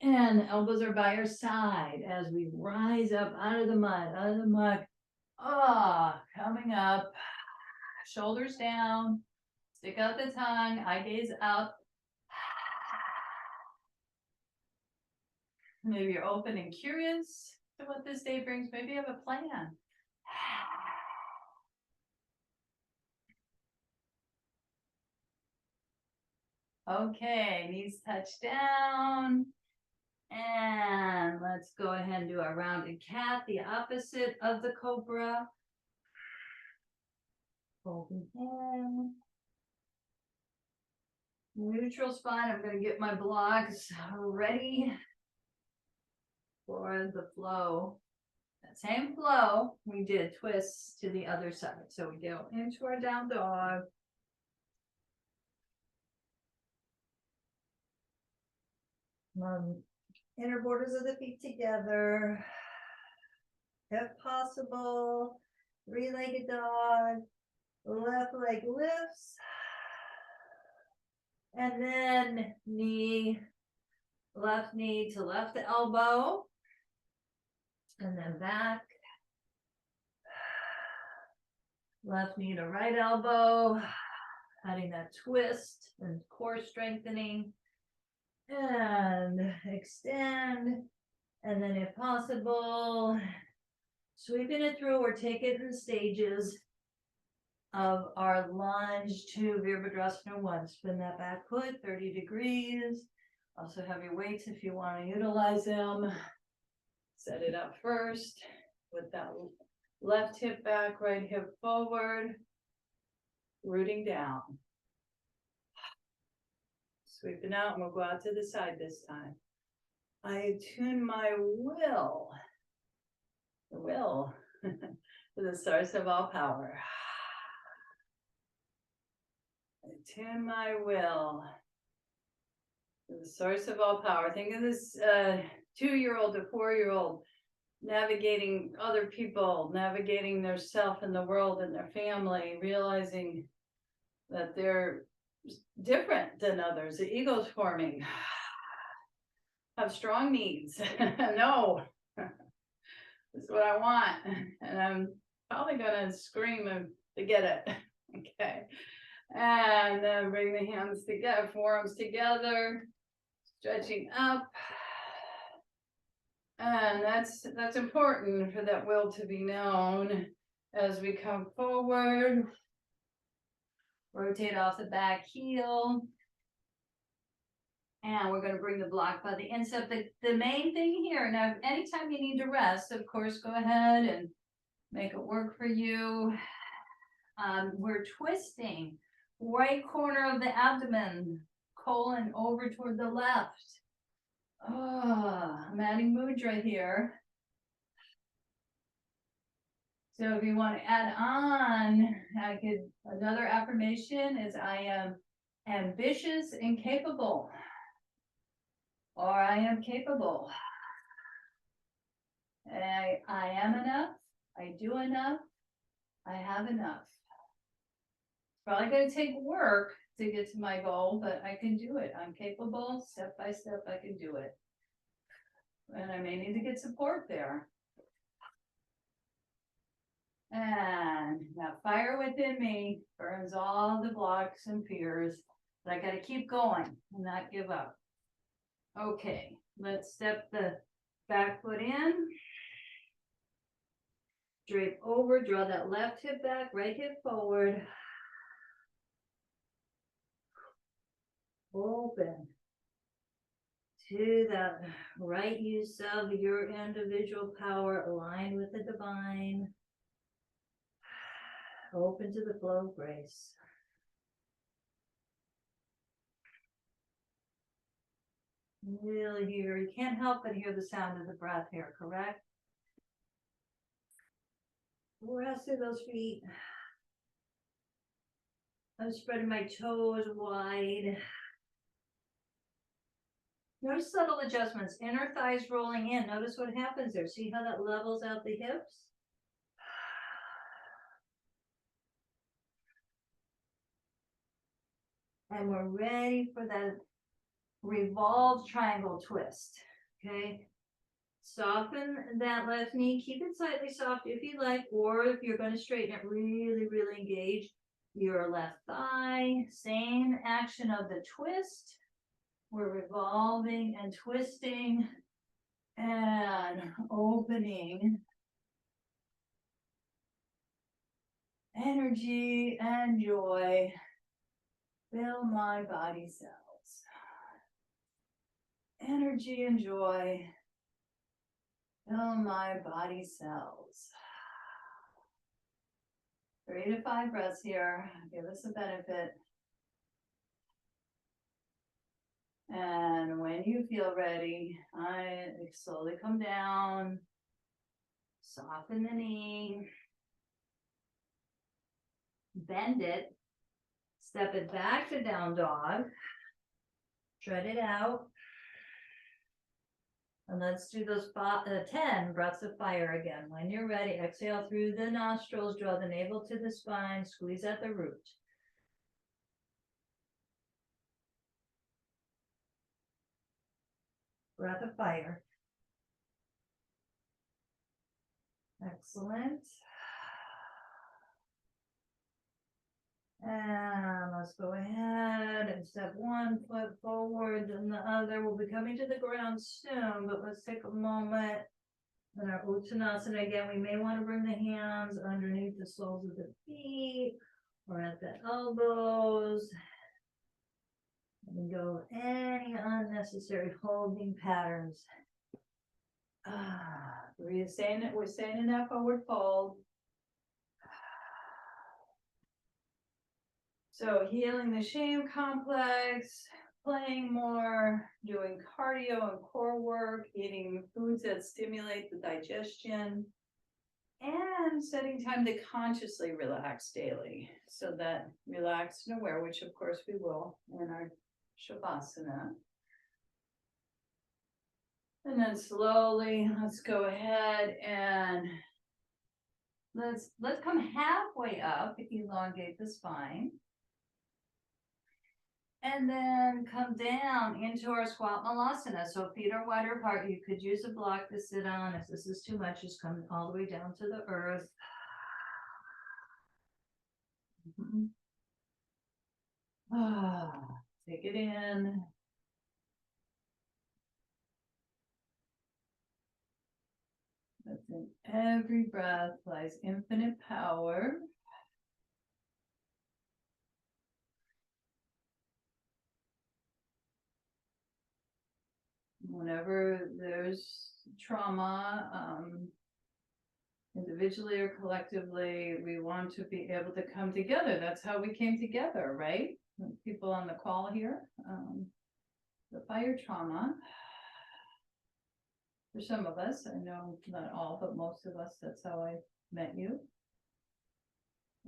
And elbows are by our side as we rise up out of the mud, out of the muck. Ah, coming up, shoulders down, stick out the tongue, eye gaze up. Maybe you're open and curious to what this day brings. Maybe you have a plan. Okay, knees touch down. And let's go ahead and do our rounded cat, the opposite of the cobra. Folding in. Neutral spine. I'm going to get my blocks ready for the flow. That same flow we did twists to the other side. So we go into our down dog. Inner borders of the feet together. If possible, three-legged dog. Left leg lifts. And then left knee to left elbow. And then back. Left knee to right elbow. Adding that twist and core strengthening. And extend. And then if possible, sweeping it through or take it in stages of our lunge to Virabhadrasana 1. Spin that back foot 30 degrees. Also have your weights if you want to utilize them. Set it up first with that left hip back, right hip forward, rooting down. Sweeping out, and we'll go out to the side this time. I attune my will, the will, to the source of all power. I attune my will to the source of all power. Think of this 2-year-old to 4-year-old navigating other people, navigating their self and the world and their family, realizing that they're different than others. The ego's forming. Have strong needs. No, this is what I want. And I'm probably going to scream to get it. Okay. And then bring the hands together, forearms together, stretching up. And that's important for that will to be known as we come forward. Rotate off the back heel. And we're going to bring the block by the instep. The main thing here, now, anytime you need to rest, of course, go ahead and make it work for you. We're twisting right corner of the abdomen, colon over toward the left. Oh, I'm adding mudra here. So if you want to add on, another affirmation is I am ambitious and capable. Or I am capable. I am enough. I do enough. I have enough. It's probably going to take work to get to my goal, but I can do it. I'm capable. Step by step, I can do it. And I may need to get support there. And that fire within me burns all the blocks and fears. But I got to keep going and not give up. Okay, let's step the back foot in. Drape over, draw that left hip back, right hip forward. Open to that right use of your individual power aligned with the divine. Open to the flow of grace. Really hear, you can't help but hear the sound of the breath here, correct? Rest through those feet. I'm spreading my toes wide. Notice subtle adjustments. Inner thighs rolling in. Notice what happens there. See how that levels out the hips? And we're ready for that revolve triangle twist. Okay. Soften that left knee. Keep it slightly soft if you like, or if you're going to straighten it, really, really engage your left thigh. Same action of the twist. We're revolving and twisting and opening. Energy and joy fill my body cells. Energy and joy fill my body cells. 3 to 5 breaths here. Give us a benefit. And when you feel ready, I slowly come down, soften the knee, bend it, step it back to down dog, tread it out. And let's do those 10 breaths of fire again. When you're ready, exhale through the nostrils, draw the navel to the spine, squeeze at the root. Breath of fire. Excellent. And let's go ahead and step 1 foot forward, and the other. We'll be coming to the ground soon, but let's take a moment. In our Uttanasana again, we may want to bring the hands underneath the soles of the feet or at the elbows. And go any unnecessary holding patterns. We're staying in that forward fold. So healing the shame complex, playing more, doing cardio and core work, eating foods that stimulate the digestion, and setting time to consciously relax daily. So that relaxed and aware, which of course we will in our Shavasana. And then slowly, let's go ahead and let's come halfway up, elongate the spine. And then come down into our squat malasana. So feet are wider apart. You could use a block to sit on. If this is too much, just come all the way down to the earth. Take it in. That's in every breath lies infinite power. Whenever there's trauma, individually or collectively, we want to be able to come together. That's how we came together, right? People on the call here, the fire trauma. For some of us, I know not all, but most of us, that's how I met you.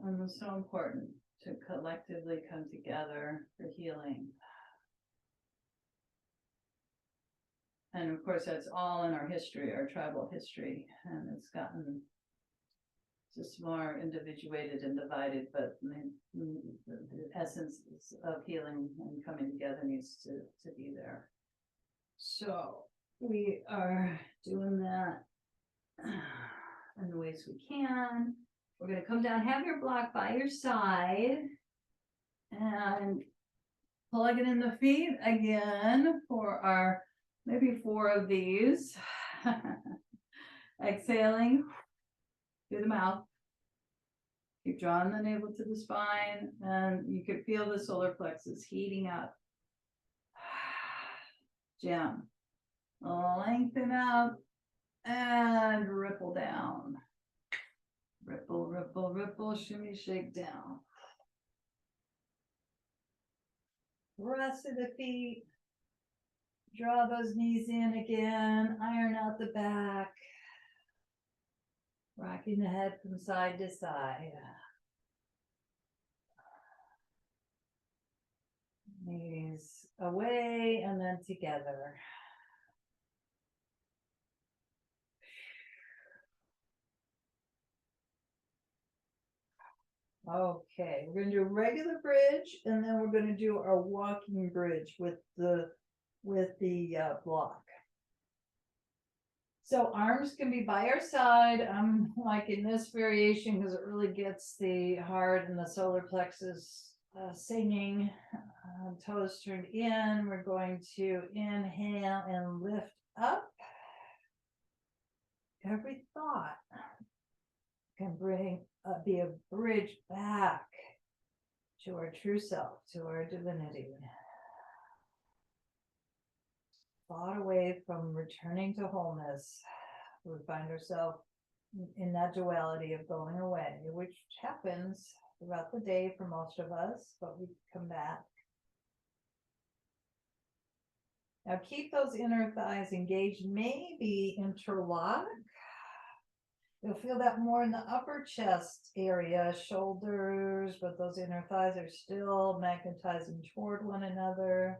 And it's so important to collectively come together for healing. And of course, that's all in our history, our tribal history, and it's gotten just more individuated and divided, but the essence of healing and coming together needs to be there. So we are doing that in the ways we can. We're going to come down, have your block by your side, and plug it in the feet again for our maybe 4 of these. Exhaling through the mouth. Keep drawing the navel to the spine, and you can feel the solar plexus heating up. Jam. Lengthen up and ripple down. Ripple, ripple, ripple, shimmy, shake down. Rest of the feet. Draw those knees in again. Iron out the back. Rocking the head from side to side. Knees away and then together. Okay, we're going to do a regular bridge, and then we're going to do our walking bridge with the with the block. So arms can be by our side. I'm like in this variation because it really gets the heart and the solar plexus singing. Toes turned in. We're going to inhale and lift up. Every thought can be a bridge back to our true self, to our divinity. Thought away from returning to wholeness. We find ourselves in that duality of going away, which happens throughout the day for most of us, but we come back. Now keep those inner thighs engaged, maybe interlock. You'll feel that more in the upper chest area, shoulders, but those inner thighs are still magnetizing toward one another.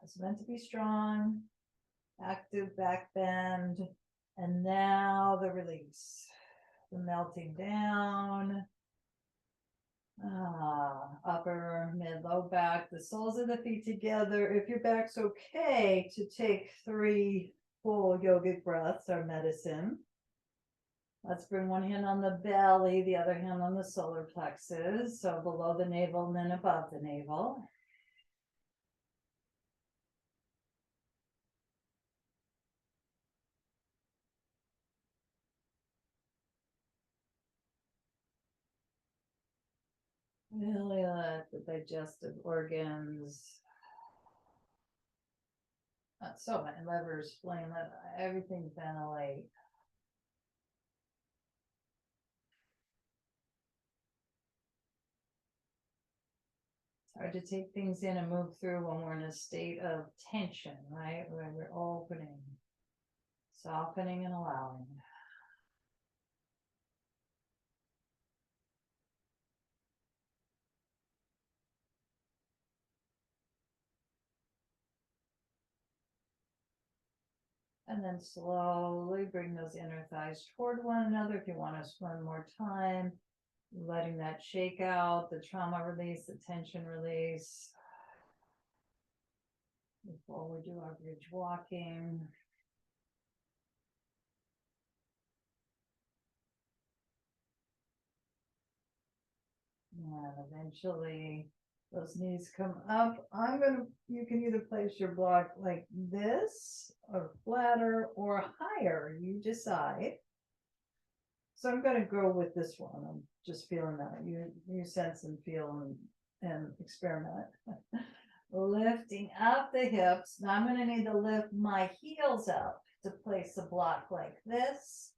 It's meant to be strong, active back bend, and now the release, the melting down. Upper, mid, low back, the soles of the feet together. If your back's okay, to take 3 full yogic breaths or medicine. Let's bring one hand on the belly, the other hand on the solar plexus, so below the navel and then above the navel. Really let the digestive organs, so my liver, spleen, let everything ventilate. It's hard to take things in and move through when we're in a state of tension, right? When we're opening, softening, and allowing. And then slowly bring those inner thighs toward one another. If you want to spend more time, letting that shake out, the trauma release, the tension release. Before we do our bridge walking. And eventually those knees come up. You can either place your block like this or flatter or higher, you decide. So I'm going to go with this one. I'm just feeling that. You sense and feel and experiment. Lifting up the hips. Now I'm going to need to lift my heels up to place the block like this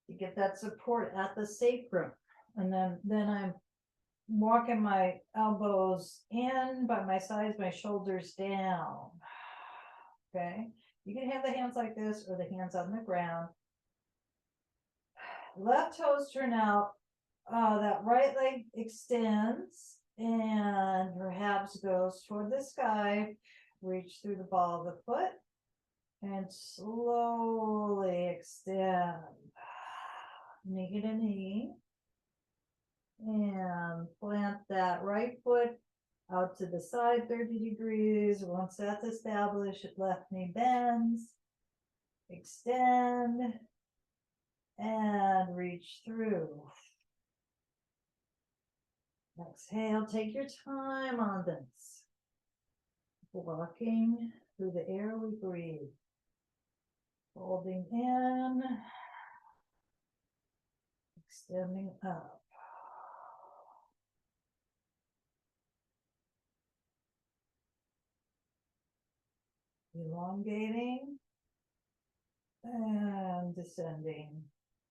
to get that support at the sacrum. And then I'm walking my elbows in by my sides, my shoulders down. Okay. You can have the hands like this or the hands on the ground. Left toes turn out. That right leg extends and perhaps goes toward the sky. Reach through the ball of the foot and slowly extend. Knee to knee. And plant that right foot out to the side 30 degrees. Once that's established, left knee bends. Extend. And reach through. Exhale, take your time on this. Walking through the air we breathe. Holding in. Extending up. Elongating. And descending.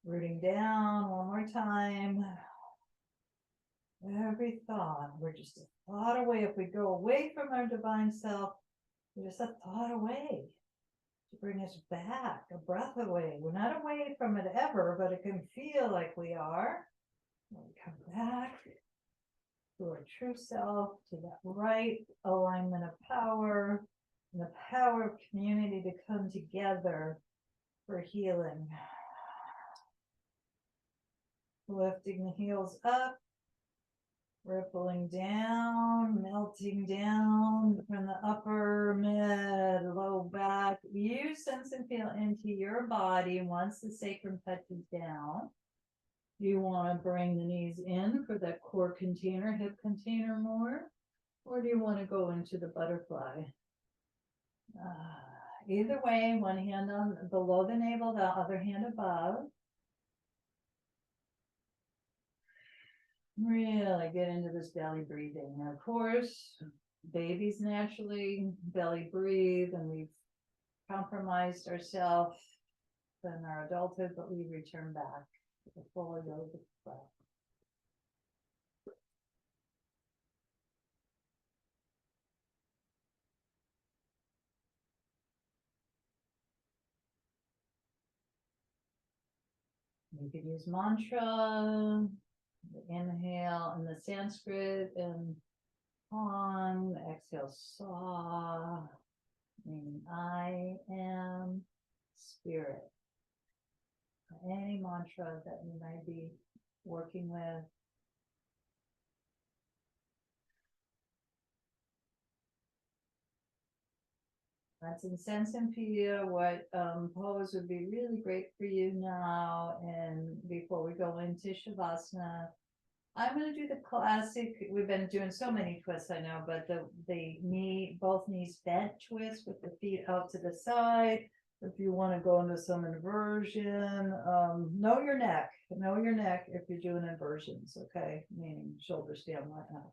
Rooting down one more time. Every thought, we're just a thought away. If we go away from our divine self, we're just a thought away to bring us back, a breath away. We're not away from it ever, but it can feel like we are. When we come back to our true self, to that right alignment of power, and the power of community to come together for healing. Lifting the heels up. rippling down, melting down from the upper, mid, low back. You sense and feel into your body once the sacrum touches down. You want to bring the knees in for that core container, hip container more, or do you want to go into the butterfly? Either way, one hand on below the navel, the other hand above. Really get into this belly breathing. Now, of course, babies naturally belly breathe, and we've compromised ourselves in our adulthood, but we return back to the full yogic breath. You could use mantra, the inhale in the Sanskrit, and on, exhale, saw, meaning I am spirit. Any mantra that you might be working with. That's in sense and feel what pose would be really great for you now. And before we go into Shavasana, I'm going to do the classic. We've been doing so many twists, I know, but the knee, both knees bent twist with the feet out to the side. If you want to go into some inversion, know your neck if you're doing inversions, okay? Meaning shoulders down like that.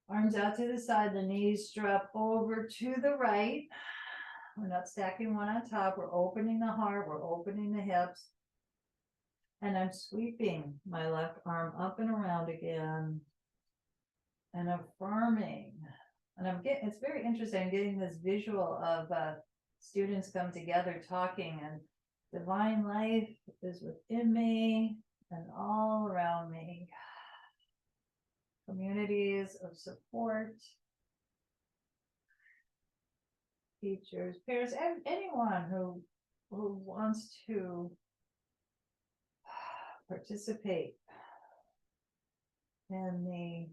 Arms out to the side, the knees strap over to the right. We're not stacking one on top. We're opening the heart. We're opening the hips. And I'm sweeping my left arm up and around again and affirming. And it's very interesting. I'm getting this visual of students come together talking, and divine life is within me and all around me. Communities of support, teachers, parents, and anyone who wants to participate in the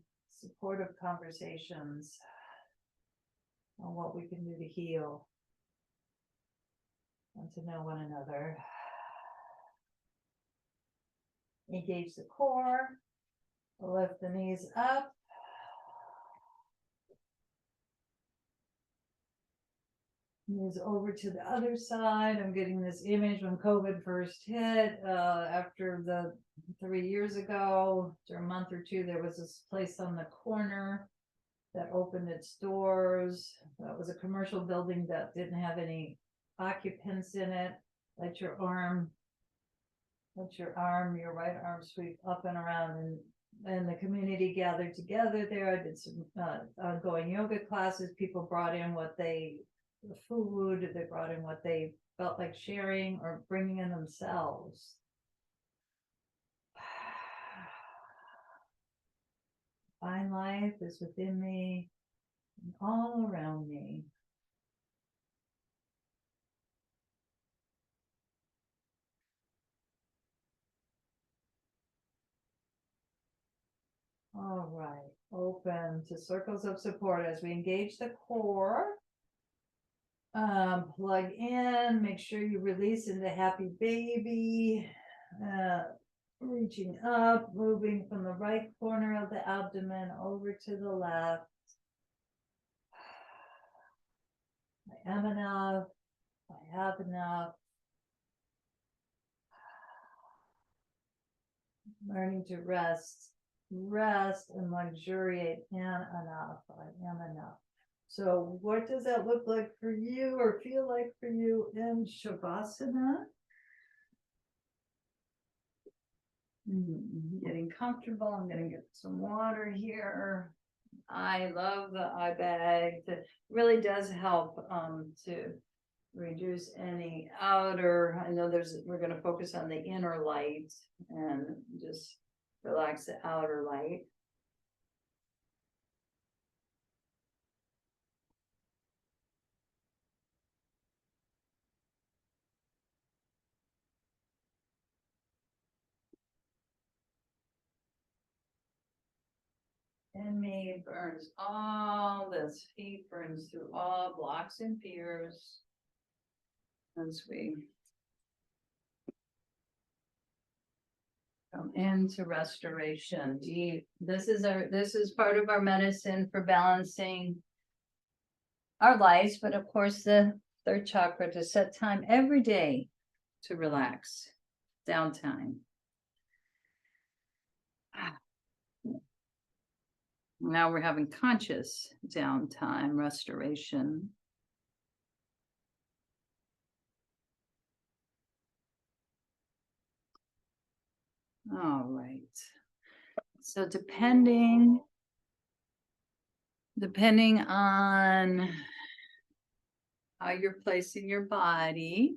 supportive conversations on what we can do to heal and to know one another. Engage the core, lift the knees up. Knees over to the other side. I'm getting this image when COVID first hit, after the 3 years ago, after a month or two, there was this place on the corner that opened its doors. That was a commercial building that didn't have any occupants in it. Let your right arm sweep up and around, and the community gathered together there. I did some ongoing yoga classes. People brought in the food, they brought in what they felt like sharing or bringing in themselves. Divine life is within me and all around me. All right, open to circles of support as we engage the core. Plug in, make sure you release into happy baby, reaching up, moving from the right corner of the abdomen over to the left. I am enough. I have enough. Learning to rest and luxuriate in enough. I am enough. So what does that look like for you or feel like for you in Shavasana? Getting comfortable. I'm going to get some water here. I love the eye bag. That really does help to reduce any outer. I know we're going to focus on the inner light and just relax the outer light. in me burns all this heat, burns through all blocks and fears as we come into restoration. Deep. This is part of our medicine for balancing our lives, but of course the third chakra, to set time every day to relax, downtime. Now we're having conscious downtime, restoration. All right. So depending on how you're placing your body,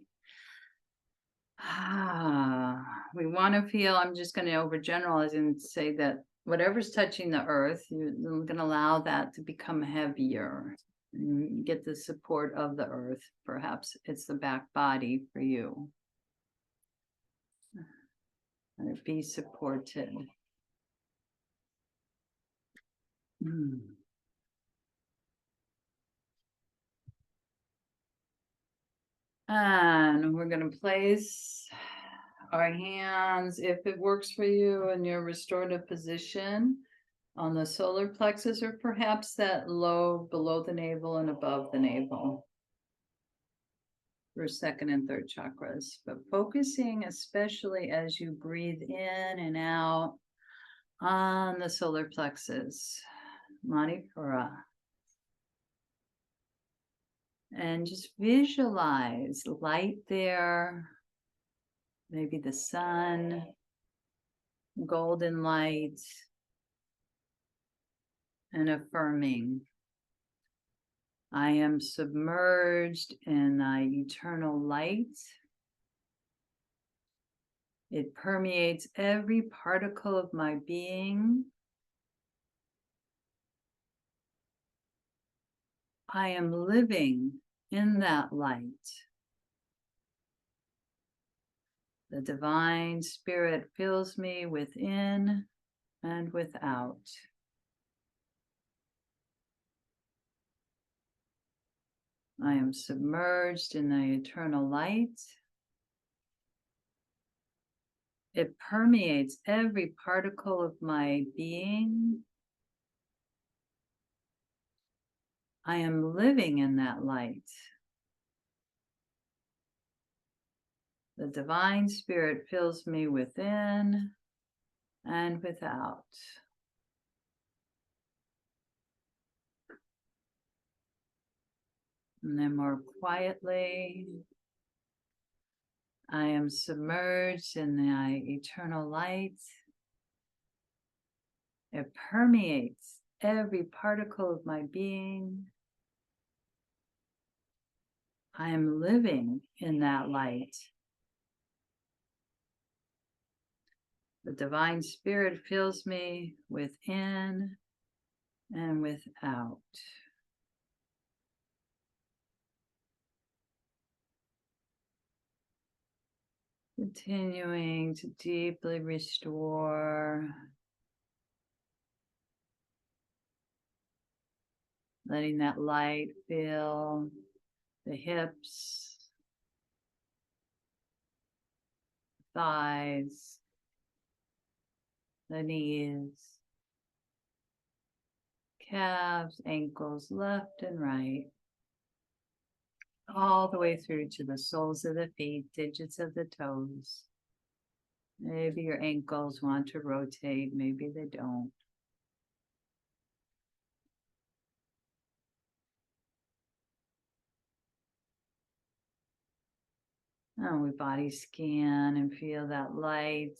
we want to feel, I'm just going to overgeneralize and say that whatever's touching the earth, you're going to allow that to become heavier. And get the support of the earth. Perhaps it's the back body for you. And be supported. And we're going to place our hands, if it works for you, in your restorative position on the solar plexus, or perhaps that low below the navel and above the navel for second and third chakras. But focusing especially as you breathe in and out on the solar plexus, Manipura. And just visualize light there, maybe the sun, golden light, and affirming. I am submerged in thy eternal light. It permeates every particle of my being. I am living in that light. The divine spirit fills me within and without. I am submerged in the eternal light. It permeates every particle of my being. I am living in that light. The divine spirit fills me within and without. And then more quietly, I am submerged in the eternal light. It permeates every particle of my being. I am living in that light. The divine spirit fills me within and without. Continuing to deeply restore. Letting that light fill the hips, thighs, the knees, calves, ankles, left and right, all the way through to the soles of the feet, digits of the toes. Maybe your ankles want to rotate, maybe they don't. And we body scan and feel that light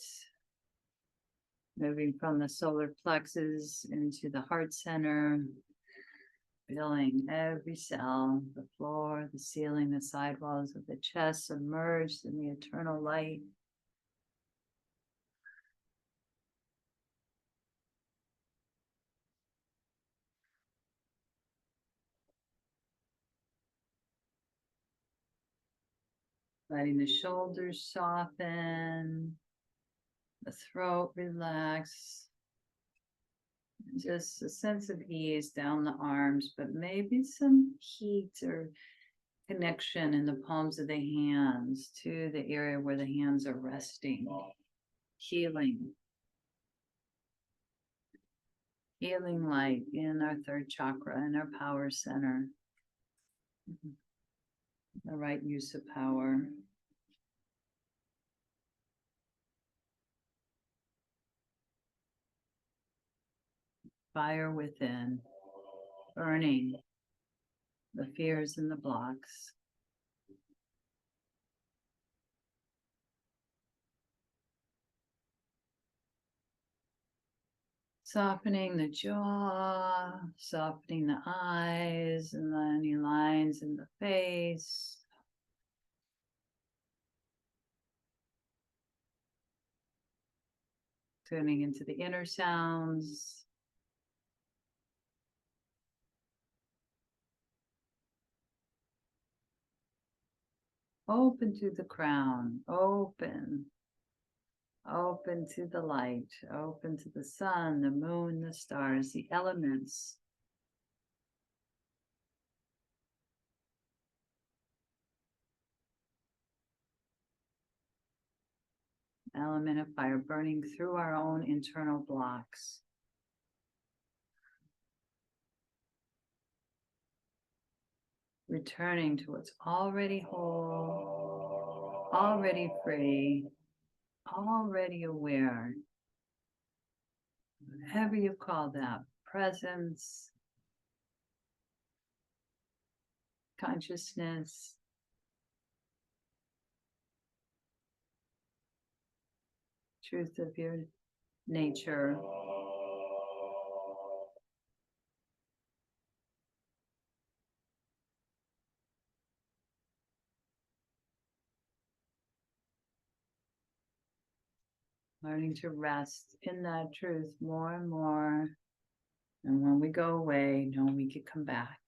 moving from the solar plexus into the heart center, filling every cell, the floor, the ceiling, the sidewalls of the chest, submerged in the eternal light. Letting the shoulders soften, the throat relax, Just a sense of ease down the arms, but maybe some heat or connection in the palms of the hands to the area where the hands are resting. Healing. Healing light in our third chakra, in our power center. The right use of power. Fire within, burning the fears and the blocks. Softening the jaw, softening the eyes, and then any lines in the face. Tuning into the inner sounds. Open to the crown, open. Open to the light, open to the sun, the moon, the stars, the elements. Element of fire burning through our own internal blocks. Returning to what's already whole, already free, already aware. Whatever you call that, presence, consciousness, truth of your nature. Learning to rest in that truth more and more. And when we go away, knowing we could come back.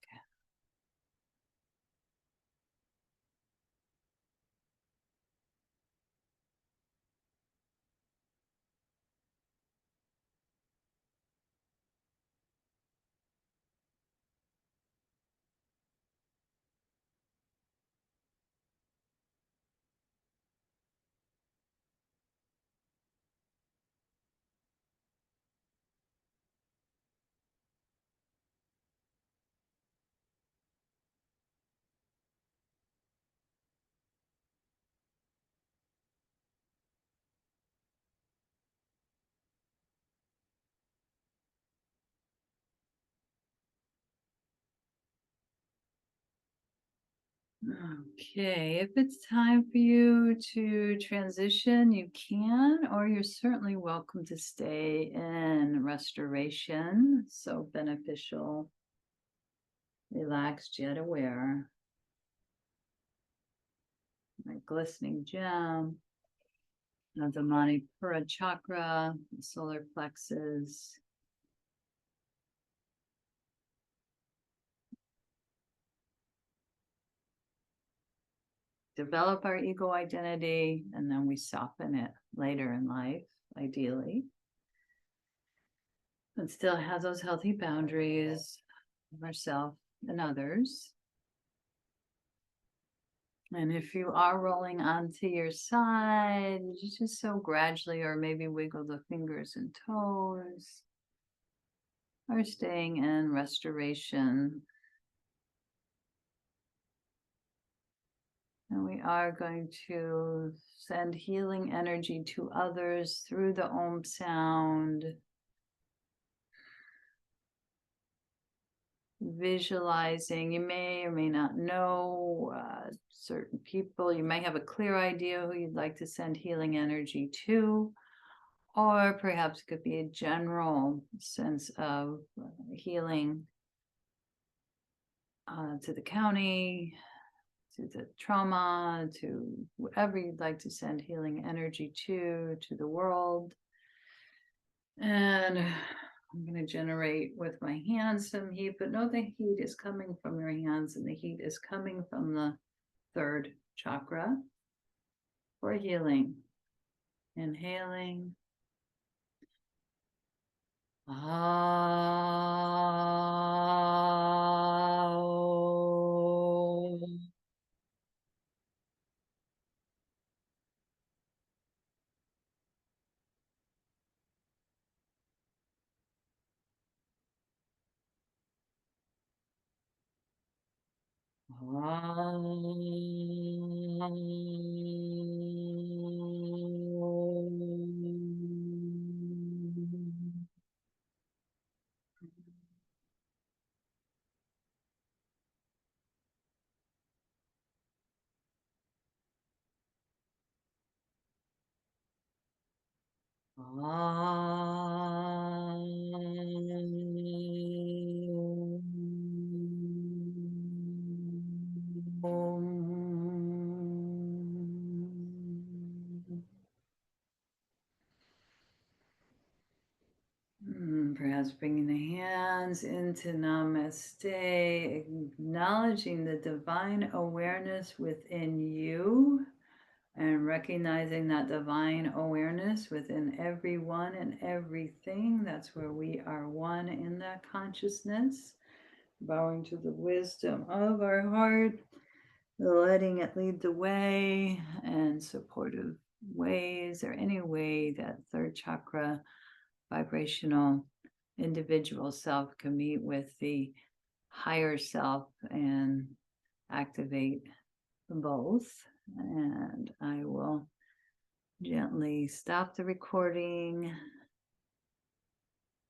Okay, if it's time for you to transition, you can, or you're certainly welcome to stay in restoration. So beneficial, relaxed yet aware. My glistening gem of the Manipura chakra, the solar plexus. Develop our ego identity, and then we soften it later in life, ideally. But still have those healthy boundaries of ourselves and others. And if you are rolling onto your side, just so gradually, or maybe wiggle the fingers and toes, or staying in restoration. And we are going to send healing energy to others through the Om sound. Visualizing, you may or may not know certain people. You may have a clear idea who you'd like to send healing energy to, or perhaps it could be a general sense of healing to the county, to the trauma, to whoever you'd like to send healing energy to the world. And I'm going to generate with my hands some heat, but know the heat is coming from your hands, and the heat is coming from the third chakra for healing. Inhaling, Perhaps bringing the hands into namaste, acknowledging the divine awareness within you and recognizing that divine awareness within everyone and everything. That's where we are one in that consciousness. Bowing to the wisdom of our heart, letting it lead the way and supportive ways or any way that third chakra vibrational individual self can meet with the higher self and activate both. And I will gently stop the recording